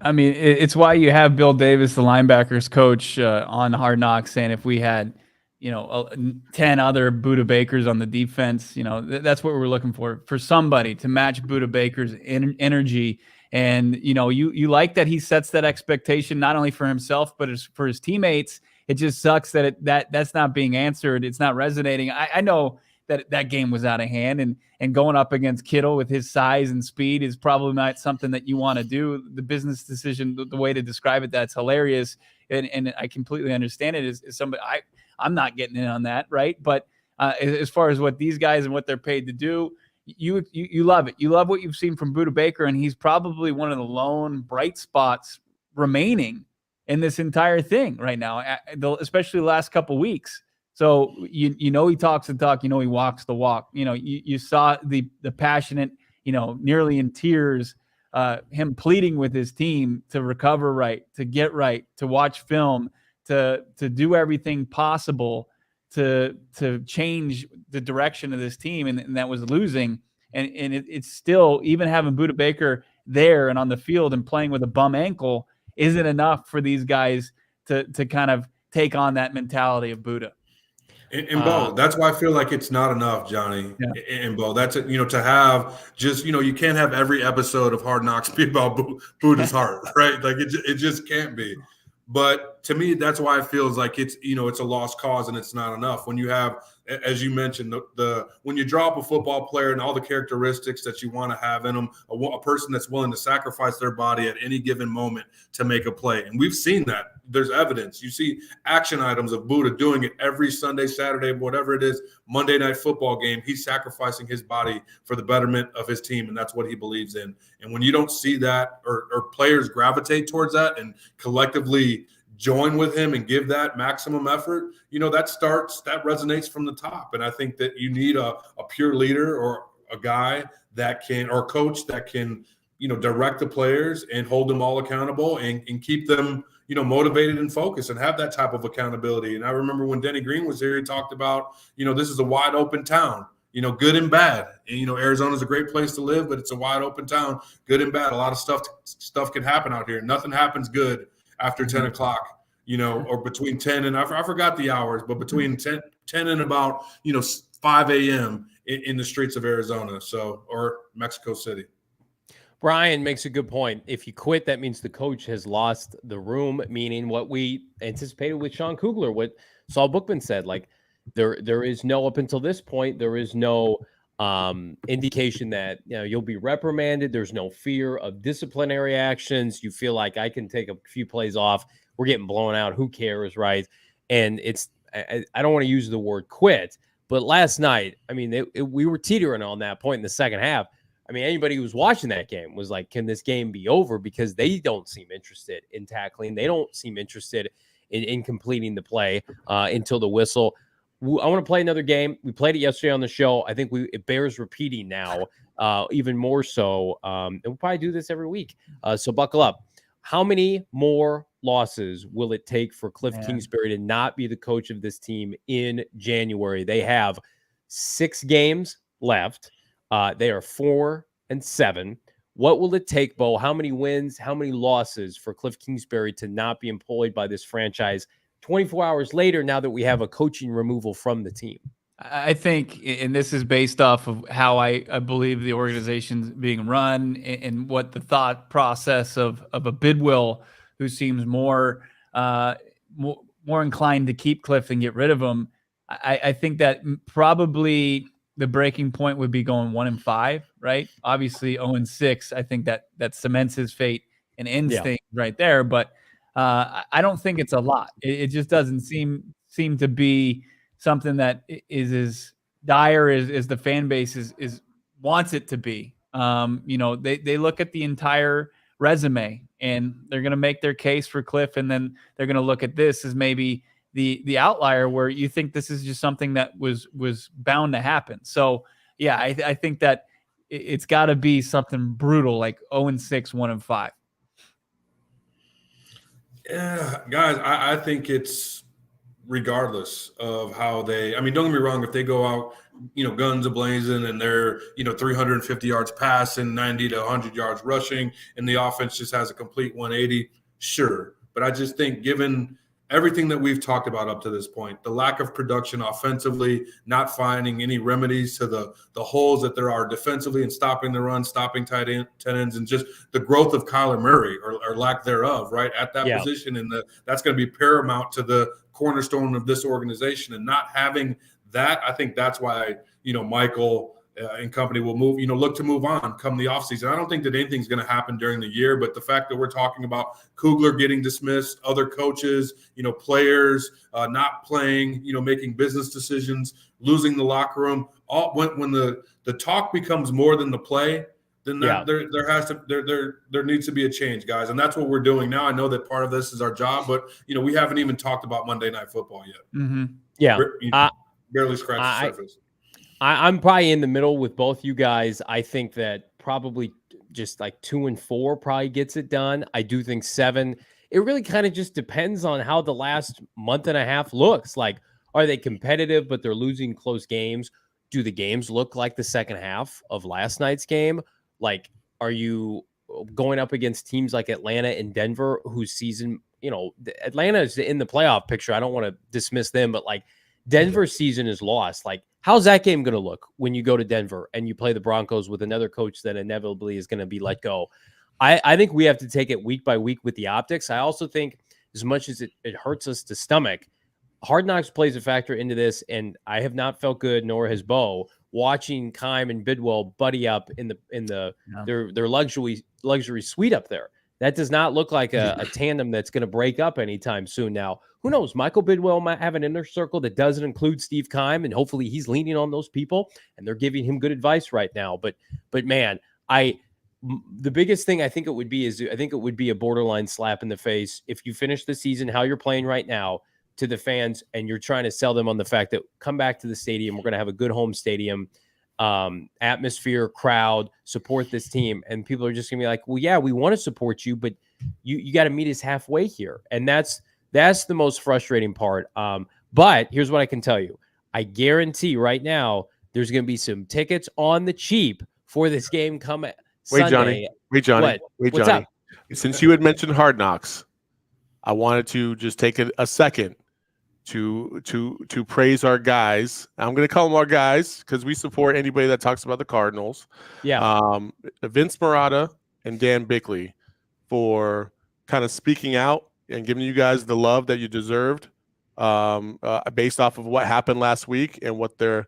I mean, it's why you have Bill Davis, the linebackers coach, on Hard Knocks, saying if we had 10 other Budda Bakers on the defense, that's what we're looking for somebody to match Budda Baker's energy. And, you like that he sets that expectation not only for himself, but for his teammates. It just sucks that that's not being answered. It's not resonating. I know that game was out of hand, and going up against Kittle with his size and speed is probably not something that you want to do. The business decision, the way to describe it, that's hilarious. And I completely understand it is somebody, I'm not getting in on that. Right. But as far as what these guys and what they're paid to do, you love it. You love what you've seen from Budda Baker, and he's probably one of the lone bright spots remaining in this entire thing right now, especially the last couple of weeks. So he talks the talk, he walks the walk. You saw the passionate, nearly in tears, him pleading with his team to recover right, to get right, to watch film, to do everything possible to change the direction of this team, and that was losing. And it's still, even having Budda Baker there and on the field and playing with a bum ankle isn't enough for these guys to kind of take on that mentality of Budda. And Bo, that's why I feel like it's not enough, Johnny. Yeah. And Bo, that's it. To have just you can't have every episode of Hard Knocks be about Budda's heart, right? It just can't be. But to me, that's why it feels like it's it's a lost cause and it's not enough. When you have, as you mentioned, when you draw up a football player and all the characteristics that you want to have in them, a person that's willing to sacrifice their body at any given moment to make a play. And we've seen that. There's evidence. You see action items of Budda doing it every Sunday, Saturday, whatever it is, Monday Night Football game. He's sacrificing his body for the betterment of his team, and that's what he believes in. And when you don't see that, or players gravitate towards that and collectively join with him and give that maximum effort, that resonates from the top. And I think that you need a pure leader, or a guy that can, or a coach that can, direct the players and hold them all accountable and keep them, motivated and focused, and have that type of accountability. And I remember when Denny Green was here, he talked about, this is a wide open town, good and bad. And, Arizona is a great place to live, but it's a wide open town, good and bad. A lot of stuff can happen out here. Nothing happens good after 10 o'clock, or between 10 and I forgot the hours, but between 10 and about, 5 a.m. in the streets of Arizona, or Mexico City. Brian makes a good point. If you quit, that means the coach has lost the room, meaning what we anticipated with Sean Kugler, what Saul Bookman said. There is no, up until this point, there is no indication that you'll be reprimanded. There's no fear of disciplinary actions. You feel like I can take a few plays off. We're getting blown out. Who cares, right? And I don't want to use the word quit, but last night, I mean, we were teetering on that point in the second half. I mean, anybody who was watching that game was like, can this game be over? Because they don't seem interested in tackling. They don't seem interested in completing the play until the whistle. I want to play another game. We played it yesterday on the show. I think it bears repeating now, even more so. And we'll probably do this every week. So buckle up. How many more losses will it take for Kliff Kingsbury to not be the coach of this team in January? They have 6 games left. They are 4-7. What will it take, Bo? How many wins, how many losses for Kliff Kingsbury to not be employed by this franchise 24 hours later, now that we have a coaching removal from the team? I think, and this is based off of how I believe the organization's being run and what the thought process of a Bidwill, who seems more inclined to keep Kliff and get rid of him. I think that probably the breaking point would be going 1-5, right? Obviously 0-6. I think that cements his fate and ends things right there. But I don't think it's a lot. It just doesn't seem to be something that is as dire as the fan base is wants it to be. They look at the entire resume and they're going to make their case for Kliff, and then they're going to look at this as maybe the outlier where you think this is just something that was bound to happen. So yeah, I think that it's got to be something brutal like 0-6, 1-5. Yeah, guys, I think it's regardless of how they – I mean, don't get me wrong. If they go out, guns a-blazing and they're, 350 yards passing, 90 to 100 yards rushing, and the offense just has a complete 180, sure. But I just think given everything that we've talked about up to this point, the lack of production offensively, not finding any remedies to the holes that there are defensively and stopping the run, stopping tight ends, and just the growth of Kyler Murray or lack thereof, right, at that position. And that's going to be paramount to the cornerstone of this organization. And not having that, I think that's why, Michael and company will move, look to move on come the offseason. I don't think that anything's going to happen during the year, but the fact that we're talking about Kugler getting dismissed, other coaches, players not playing, making business decisions, losing the locker room, all when the talk becomes more than the play, then there needs to be a change, guys. And that's what we're doing now. I know that part of this is our job, but we haven't even talked about Monday Night Football yet. Mm-hmm. Yeah. Barely scratched the surface. I'm probably in the middle with both you guys. I think that probably just like 2-4 probably gets it done. I do think 7. It really kind of just depends on how the last month and a half looks. Like, are they competitive, but they're losing close games? Do the games look like the second half of last night's game? Like, are you going up against teams like Atlanta and Denver, whose season, Atlanta is in the playoff picture. I don't want to dismiss them, but like Denver's season is lost. Like, how's that game going to look when you go to Denver and you play the Broncos with another coach that inevitably is going to be let go? I think we have to take it week by week with the optics. I also think as much as it hurts us to stomach, Hard Knocks plays a factor into this, and I have not felt good, nor has Bo, watching Keim and Bidwill buddy up in their luxury suite up there. That does not look like a tandem that's going to break up anytime soon. Now, who knows? Michael Bidwill might have an inner circle that doesn't include Steve Keim, and hopefully he's leaning on those people, and they're giving him good advice right now. But man, the biggest thing I think it would be a borderline slap in the face if you finish the season how you're playing right now to the fans, and you're trying to sell them on the fact that come back to the stadium. We're going to have a good home stadium. Atmosphere, crowd, support this team, and people are just gonna be like, well, yeah, we want to support you, but you got to meet us halfway here, and that's the most frustrating part. But here's what I can tell you: I guarantee right now there's gonna be some tickets on the cheap for this game come Sunday. Wait, Johnny. What's up? Since you had mentioned Hard Knocks, I wanted to just take a second to praise our guys. I'm going to call them our guys because we support anybody that talks about the Cardinals. Yeah. Vince Marotta and Dan Bickley for kind of speaking out and giving you guys the love that you deserved based off of what happened last week and what the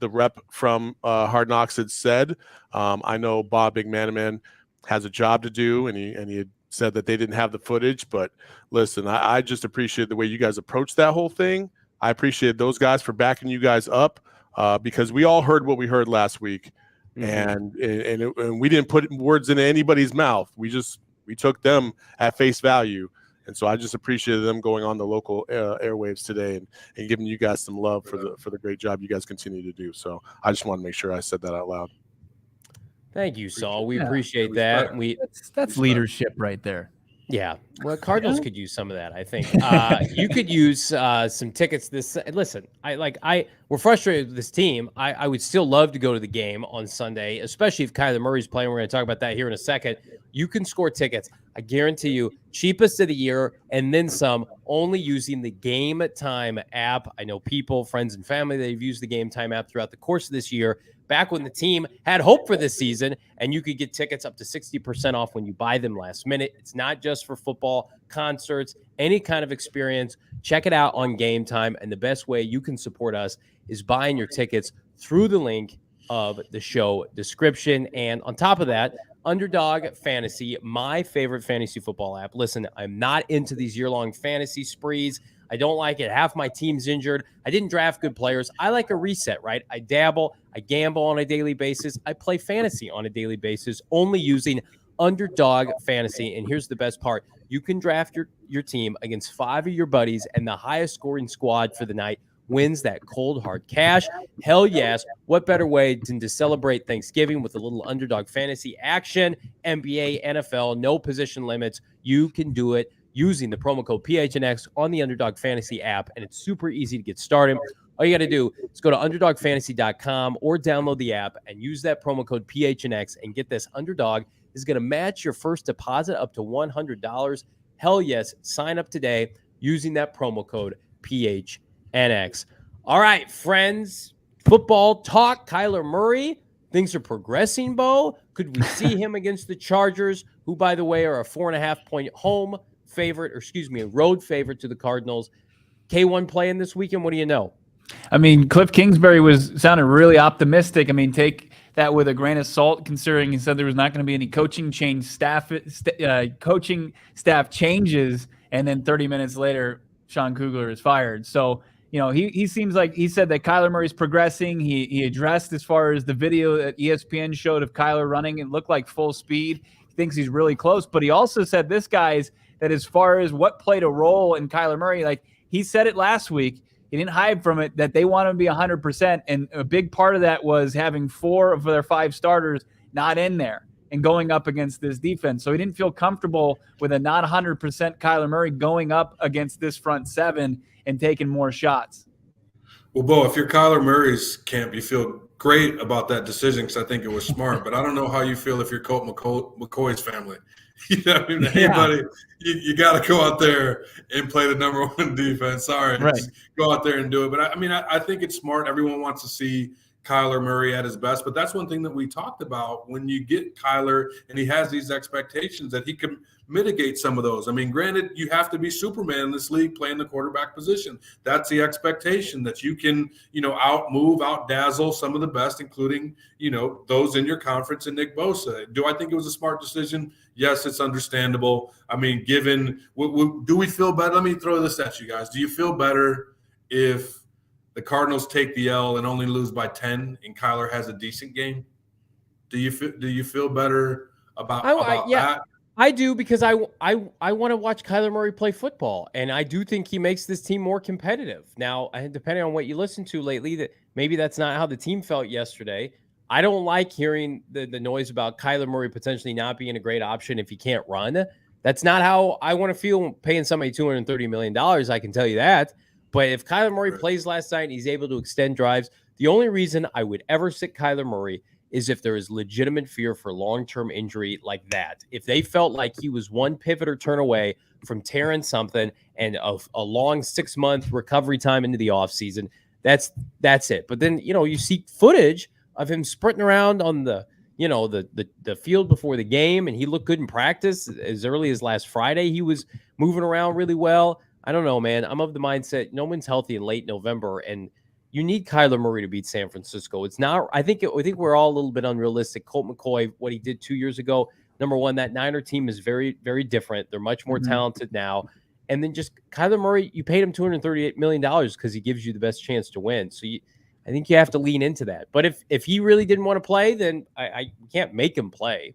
rep from Hard Knocks had said. I know Bob McManaman has a job to do, and he had said that they didn't have the footage, but listen, I just appreciate the way you guys approached that whole thing. I appreciate those guys for backing you guys up because we all heard what we heard last week, and we didn't put words into anybody's mouth. We took them at face value, And so I just appreciated them going on the local airwaves today and giving you guys some love for the great job you guys continue to do. So I just want to make sure I said that out loud. Thank you, Saul. We appreciate that. That's leadership right there. Yeah. Well, Cardinals could use some of that, I think. You could use some tickets listen, we're frustrated with this team. I would still love to go to the game on Sunday, especially if Kyler Murray's playing. We're going to talk about that here in a second. You can score tickets. I guarantee you, cheapest of the year and then some, only using the Game Time app. I know people, friends and family, they've used the Game Time app throughout the course of this year, back when the team had hope for this season, and you could get tickets up to 60% off when you buy them last minute. It's not just for football, concerts, any kind of experience. Check it out on Game Time, and the best way you can support us is buying your tickets through the link of the show description. And on top of that, Underdog Fantasy, my favorite fantasy football app. Listen, I'm not into these year-long fantasy sprees. I don't like it. Half my team's injured. I didn't draft good players. I like a reset, right? I dabble. I gamble on a daily basis. I play fantasy on a daily basis, only using Underdog Fantasy. And here's the best part. You can draft your team against 5 of your buddies, and the highest scoring squad for the night wins that cold hard cash. Hell yes. What better way than to celebrate Thanksgiving with a little Underdog Fantasy action? NBA, NFL, no position limits. You can do it using the promo code PHNX on the Underdog Fantasy app, and it's super easy to get started. All you got to do is go to UnderdogFantasy.com or download the app and use that promo code PHNX, and get this. Underdog is going to match your first deposit up to $100. Hell yes. Sign up today using that promo code PHNX. All right, friends. Football talk. Kyler Murray. Things are progressing, Bo. Could we see him against the Chargers, who, by the way, are a 4.5-point home favorite, a road favorite to the Cardinals? K1 playing this weekend. What do you know? I mean, Kliff Kingsbury sounded really optimistic. I mean, take that with a grain of salt, considering he said there was not going to be any coaching staff changes, and then 30 minutes later, Sean Kugler is fired. So, he seems like he said that Kyler Murray's progressing. He addressed as far as the video that ESPN showed of Kyler running, it looked like full speed. He thinks he's really close, but he also said that as far as what played a role in Kyler Murray, like he said it last week, he didn't hide from it, that they want him to be 100%. And a big part of that was having 4 of their 5 starters not in there and going up against this defense. So he didn't feel comfortable with a not 100% Kyler Murray going up against this front 7 and taking more shots. Well, Bo, if you're Kyler Murray's camp, you feel great about that decision because I think it was smart. But I don't know how you feel if you're Colt McCoy's family. Anybody, you got to go out there and play the number 1 defense. Sorry, right. Just go out there and do it. But I think it's smart. Everyone wants to see Kyler Murray at his best. But that's one thing that we talked about when you get Kyler and he has these expectations that he can mitigate some of those. I mean, granted, you have to be Superman in this league playing the quarterback position. That's the expectation, that you can, out-dazzle some of the best, including, those in your conference and Nick Bosa. Do I think it was a smart decision? Yes, it's understandable. I mean, given do we feel better? Let me throw this at you guys. Do you feel better if the Cardinals take the L and only lose by 10 and Kyler has a decent game? Do you feel better about that? I do, because I want to watch Kyler Murray play football, and I do think he makes this team more competitive. Now, depending on what you listen to lately, that maybe that's not how the team felt yesterday. I don't like hearing the noise about Kyler Murray potentially not being a great option if he can't run. That's not how I want to feel paying somebody $230 million, I can tell you that. But if Kyler Murray plays last night and he's able to extend drives, the only reason I would ever sit Kyler Murray is if there is legitimate fear for long-term injury like that. If they felt like he was one pivot or turn away from tearing something and a long 6-month recovery time into the offseason, that's it. But then, you see footage of him sprinting around on the field before the game, and he looked good in practice. As early as last Friday, he was moving around really well. I don't know, man. I'm of the mindset no one's healthy in late November, and you need Kyler Murray to beat San Francisco. It's not. I think we're all a little bit unrealistic. Colt McCoy, what he did 2 years ago. Number one, that Niner team is very, very different. They're much more talented now. And then just Kyler Murray, you paid him $238 million because he gives you the best chance to win. So I think you have to lean into that. But if he really didn't want to play, then I can't make him play.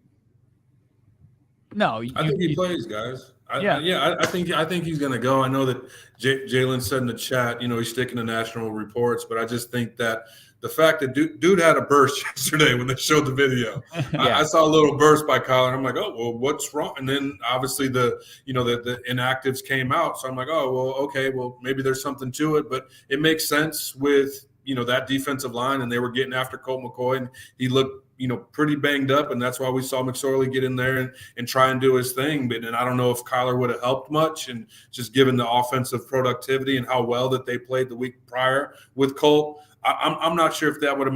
No, I think he plays, guys. I think he's going to go. I know that Jalen said in the chat, he's sticking to national reports, but I just think that the fact that dude had a burst yesterday when they showed the video. I saw a little burst by Kyler, and I'm like, oh, well, what's wrong? And then obviously the inactives came out, so I'm like, oh, well, okay, well, maybe there's something to it, but it makes sense with that defensive line, and they were getting after Colt McCoy, and he looked pretty banged up, and that's why we saw McSorley get in there and try and do his thing. But I don't know if Kyler would have helped much, and just given the offensive productivity and how well that they played the week prior with Colt, I'm not sure if that would have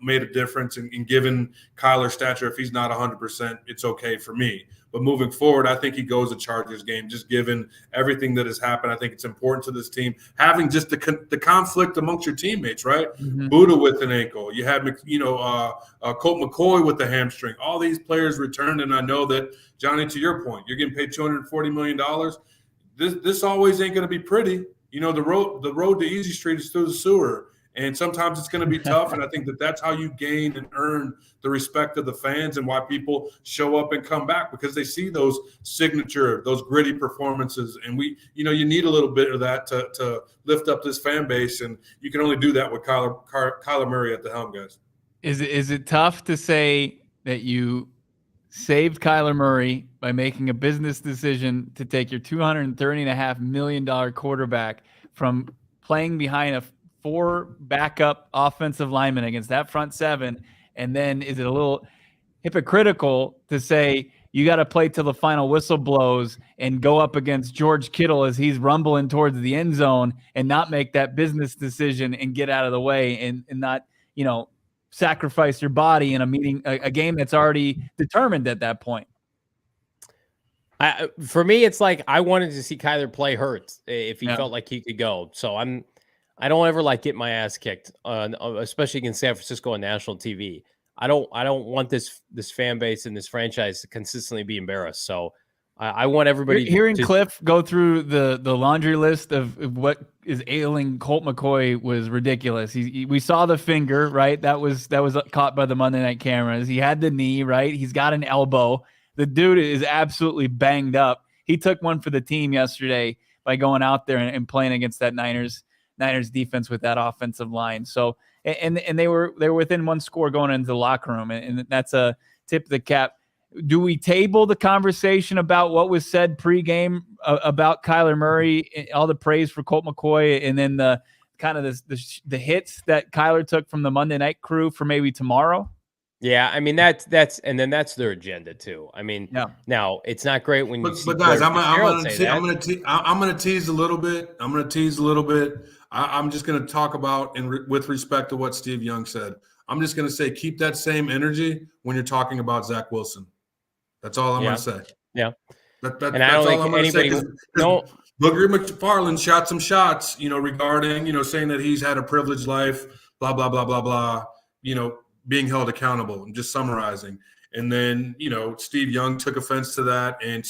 made a difference. And given Kyler's stature, if he's not 100%, it's okay for me. But moving forward, I think he goes a Chargers game, just given everything that has happened. I think it's important to this team having just the conflict amongst your teammates, right? Mm-hmm. Buddha with an ankle, you had Colt McCoy with the hamstring. All these players returned, and I know that, Johnny, to your point, you're getting paid $240 million. This always ain't going to be pretty. The road to Easy Street is through the sewer. And sometimes it's going to be tough, and I think that's how you gain and earn the respect of the fans and why people show up and come back, because they see those those gritty performances. And you need a little bit of that to lift up this fan base, and you can only do that with Kyler Murray at the helm, guys. Is it tough to say that you saved Kyler Murray by making a business decision to take your $230.5 million quarterback from playing behind a 4 backup offensive linemen against that front 7? And then is it a little hypocritical to say you got to play till the final whistle blows and go up against George Kittle as he's rumbling towards the end zone and not make that business decision and get out of the way and not, sacrifice your body in a game that's already determined at that point? For me, it's like I wanted to see Kyler play hurt if he felt like he could go. So I don't ever get my ass kicked, especially against San Francisco on national TV. I don't want this fan base and this franchise to consistently be embarrassed. So I want everybody hearing Kliff go through the laundry list of what is ailing Colt McCoy was ridiculous. We saw the finger, right? That was caught by the Monday night cameras. He had the knee, right? He's got an elbow. The dude is absolutely banged up. He took one for the team yesterday by going out there and playing against that Niners defense with that offensive line. So, and they were within 1 score going into the locker room, and that's a tip of the cap. Do we table the conversation about what was said pregame about Kyler Murray, all the praise for Colt McCoy, and then the kind of the hits that Kyler took from the Monday night crew for maybe tomorrow? Yeah, I mean that's their agenda too. I mean, now it's not great when you. But guys, I'm gonna tease a little bit. I'm just gonna talk about with respect to what Steve Young said. I'm just gonna say keep that same energy when you're talking about Zach Wilson. That's all I'm gonna say. Yeah. That's all I'm gonna say. Booger McFarland shot some shots, regarding, saying that he's had a privileged life, blah blah blah blah blah. Being held accountable and just summarizing. And then, Steve Young took offense to that and,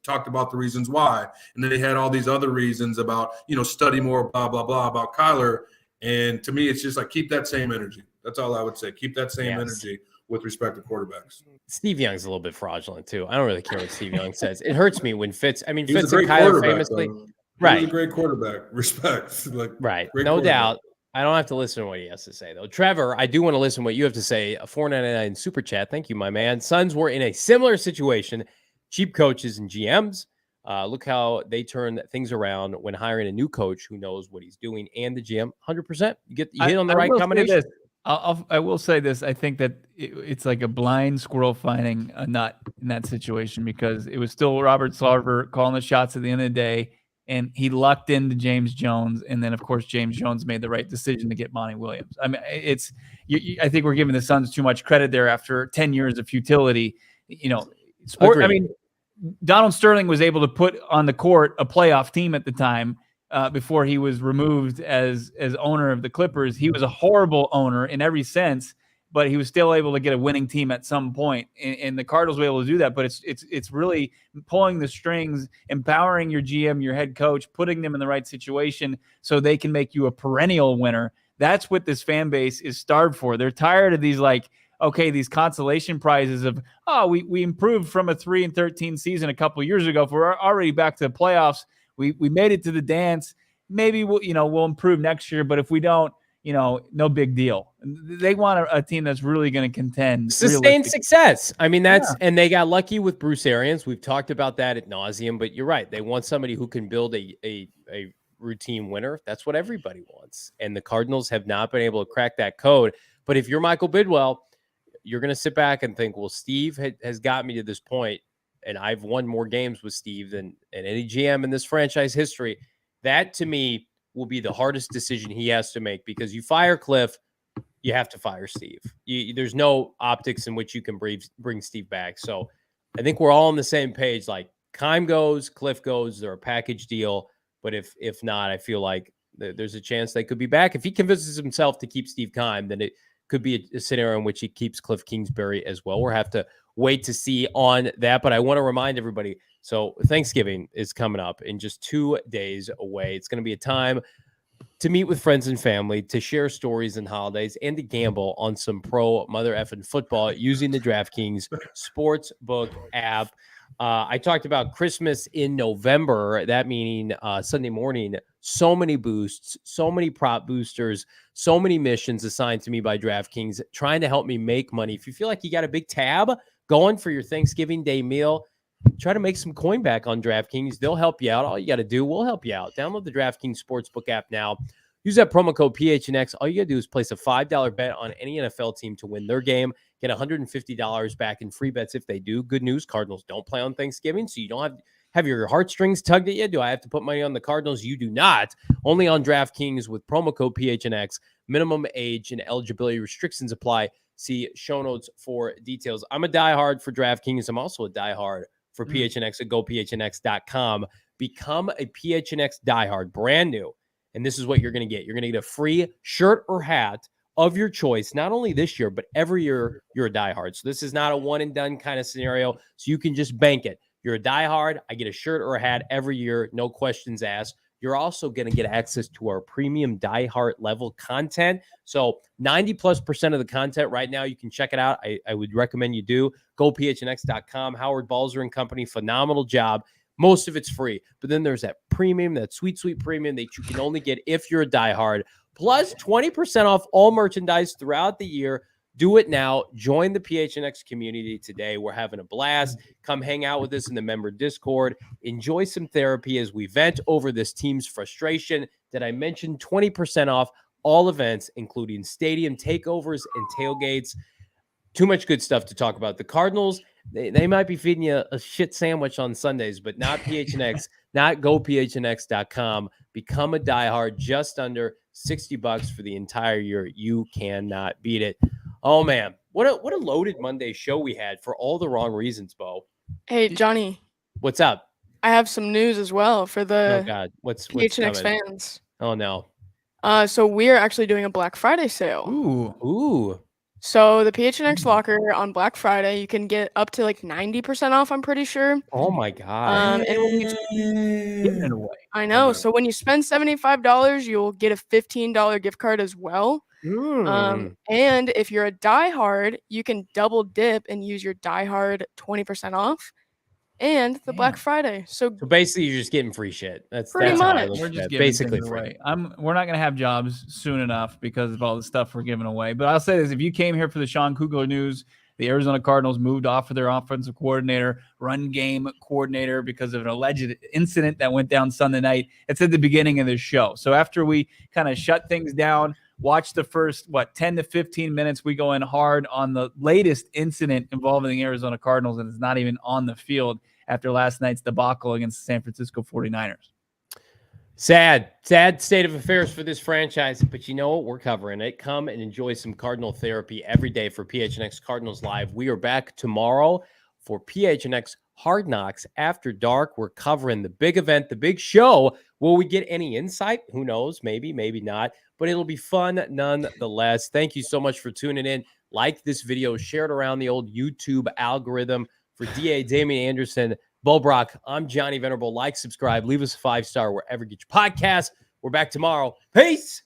talked about the reasons why. And then they had all these other reasons about, study more, blah, blah, blah, about Kyler. And to me, it's just keep that same energy. That's all I would say. Keep that same energy with respect to quarterbacks. Steve Young's a little bit fraudulent too. I don't really care what Steve Young says. It hurts me when Fitz and Kyler famously. Right. He's a great quarterback. Respect. Right. No doubt. I don't have to listen to what he has to say, though. Trevor, I do want to listen to what you have to say. A $4.99 super chat. Thank you, my man. Suns were in a similar situation. Cheap coaches and GMs. Look how they turn things around when hiring a new coach who knows what he's doing, and the GM 100%. You hit on the right combination. I will say this. I think that it's like a blind squirrel finding a nut in that situation, because it was still Robert Sarver calling the shots at the end of the day. And he lucked into James Jones, and then of course James Jones made the right decision to get Monty Williams. I mean, I think we're giving the Suns too much credit there after 10 years of futility. I mean, Donald Sterling was able to put on the court a playoff team at the time before he was removed as owner of the Clippers. He was a horrible owner in every sense, but he was still able to get a winning team at some point. And the Cardinals were able to do that. But it's really pulling the strings, empowering your GM, your head coach, putting them in the right situation so they can make you a perennial winner. That's what this fan base is starved for. They're tired of these okay, these consolation prizes of, oh, we improved from a 3-13 season a couple years ago. If we're already back to the playoffs, we made it to the dance. Maybe we'll improve next year, but if we don't, no big deal. They want a team that's really going to contend. Sustained success. I mean, and they got lucky with Bruce Arians. We've talked about that ad nauseum, but you're right. They want somebody who can build a routine winner. That's what everybody wants. And the Cardinals have not been able to crack that code. But if you're Michael Bidwell, you're going to sit back and think, well, Steve has got me to this point, and I've won more games with Steve than any GM in this franchise history. That, to me, will be the hardest decision he has to make, because you fire Kliff, you have to fire Steve. There's no optics in which you can bring Steve back. So I think we're all on the same page. Like, Keim goes, Kliff goes, they're a package deal. But if not, I feel like there's a chance they could be back. If he convinces himself to keep Steve Keim, then it could be a scenario in which he keeps Kliff Kingsbury as well. We'll have to wait to see on that. But I want to remind everybody, so Thanksgiving is coming up in just 2 days away. It's going to be a time to meet with friends and family, to share stories and holidays, and to gamble on some pro mother effing football using the DraftKings Sportsbook app. I talked about Christmas in November, that meaning Sunday morning. So many boosts, so many prop boosters, so many missions assigned to me by DraftKings, trying to help me make money. If you feel like you got a big tab going for your Thanksgiving Day meal, try to make some coin back on DraftKings. They'll help you out. All you got to do, we'll help you out. Download the DraftKings Sportsbook app now. Use that promo code PHNX. All you got to do is place a $5 bet on any NFL team to win their game. Get $150 back in free bets if they do. Good news, Cardinals don't play on Thanksgiving, so you don't have your heartstrings tugged at you. Do I have to put money on the Cardinals? You do not. Only on DraftKings with promo code PHNX. Minimum age and eligibility restrictions apply. See show notes for details. I'm a diehard for DraftKings. I'm also a diehard for PHNX at GoPHNX.com. Become a PHNX diehard, brand new. And this is what you're going to get. You're going to get a free shirt or hat of your choice, not only this year, but every year you're a diehard. So this is not a one and done kind of scenario. So you can just bank it. You're a diehard. I get a shirt or a hat every year. No questions asked. You're also going to get access to our premium diehard level content. So 90+% of the content right now, you can check it out. I would recommend you do. GoPHNX.com. Howard Balzer and company, phenomenal job. Most of it's free. But then there's that premium, that sweet, sweet premium that you can only get if you're a diehard. Plus 20% off all merchandise throughout the year. Do it now. Join the PHNX community today. We're having a blast. Come hang out with us in the member Discord. Enjoy some therapy as we vent over this team's frustration. Did I mention 20% off all events, including stadium takeovers and tailgates? Too much good stuff to talk about. The Cardinals, they might be feeding you a shit sandwich on Sundays, but not PHNX, not GoPHNX.com. Become a diehard, just under $60 for the entire year. You cannot beat it. Oh, man. What a loaded Monday show we had for all the wrong reasons, Bo. Hey, Johnny. What's up? I have some news as well for the What's PHNX coming? fans. Oh, no. So we're actually doing a Black Friday sale. Ooh. So the PHNX locker on Black Friday, you can get up to like 90% off, I'm pretty sure. Oh, my God. And when Giving it away. I know. Okay. So when you spend $75, you'll get a $15 gift card as well. And if you're a diehard, you can double dip and use your diehard 20% off and the Black Friday. So basically, you're just getting free shit. That's Pretty how I much. look We're at just it. giving Basically things free. away. We're not going to have jobs soon enough because of all the stuff we're giving away. But I'll say this: if you came here for the Sean Kugler news, the Arizona Cardinals moved off of their offensive coordinator, run game coordinator, because of an alleged incident that went down Sunday night. It's at the beginning of this show. So after we kind of shut things down, watch the first 10 to 15 minutes, we go in hard on the latest incident involving the Arizona Cardinals, and it's not even on the field after last night's debacle against the San Francisco 49ers. Sad state of affairs for this franchise, but you know what? We're covering it. Come and enjoy some Cardinal therapy every day for PHNX Cardinals Live. We are back tomorrow for PHNX Hard Knocks After Dark. We're covering the big event, the big show. Will we get any insight? Who knows? Maybe, maybe not, but it'll be fun nonetheless. Thank you so much for tuning in. Like this video, share it around the old YouTube algorithm. For DA Damien Anderson, Bo Brock, I'm Johnny Venerable. Like, subscribe, leave us a 5-star wherever you get your podcast. We're back tomorrow. Peace.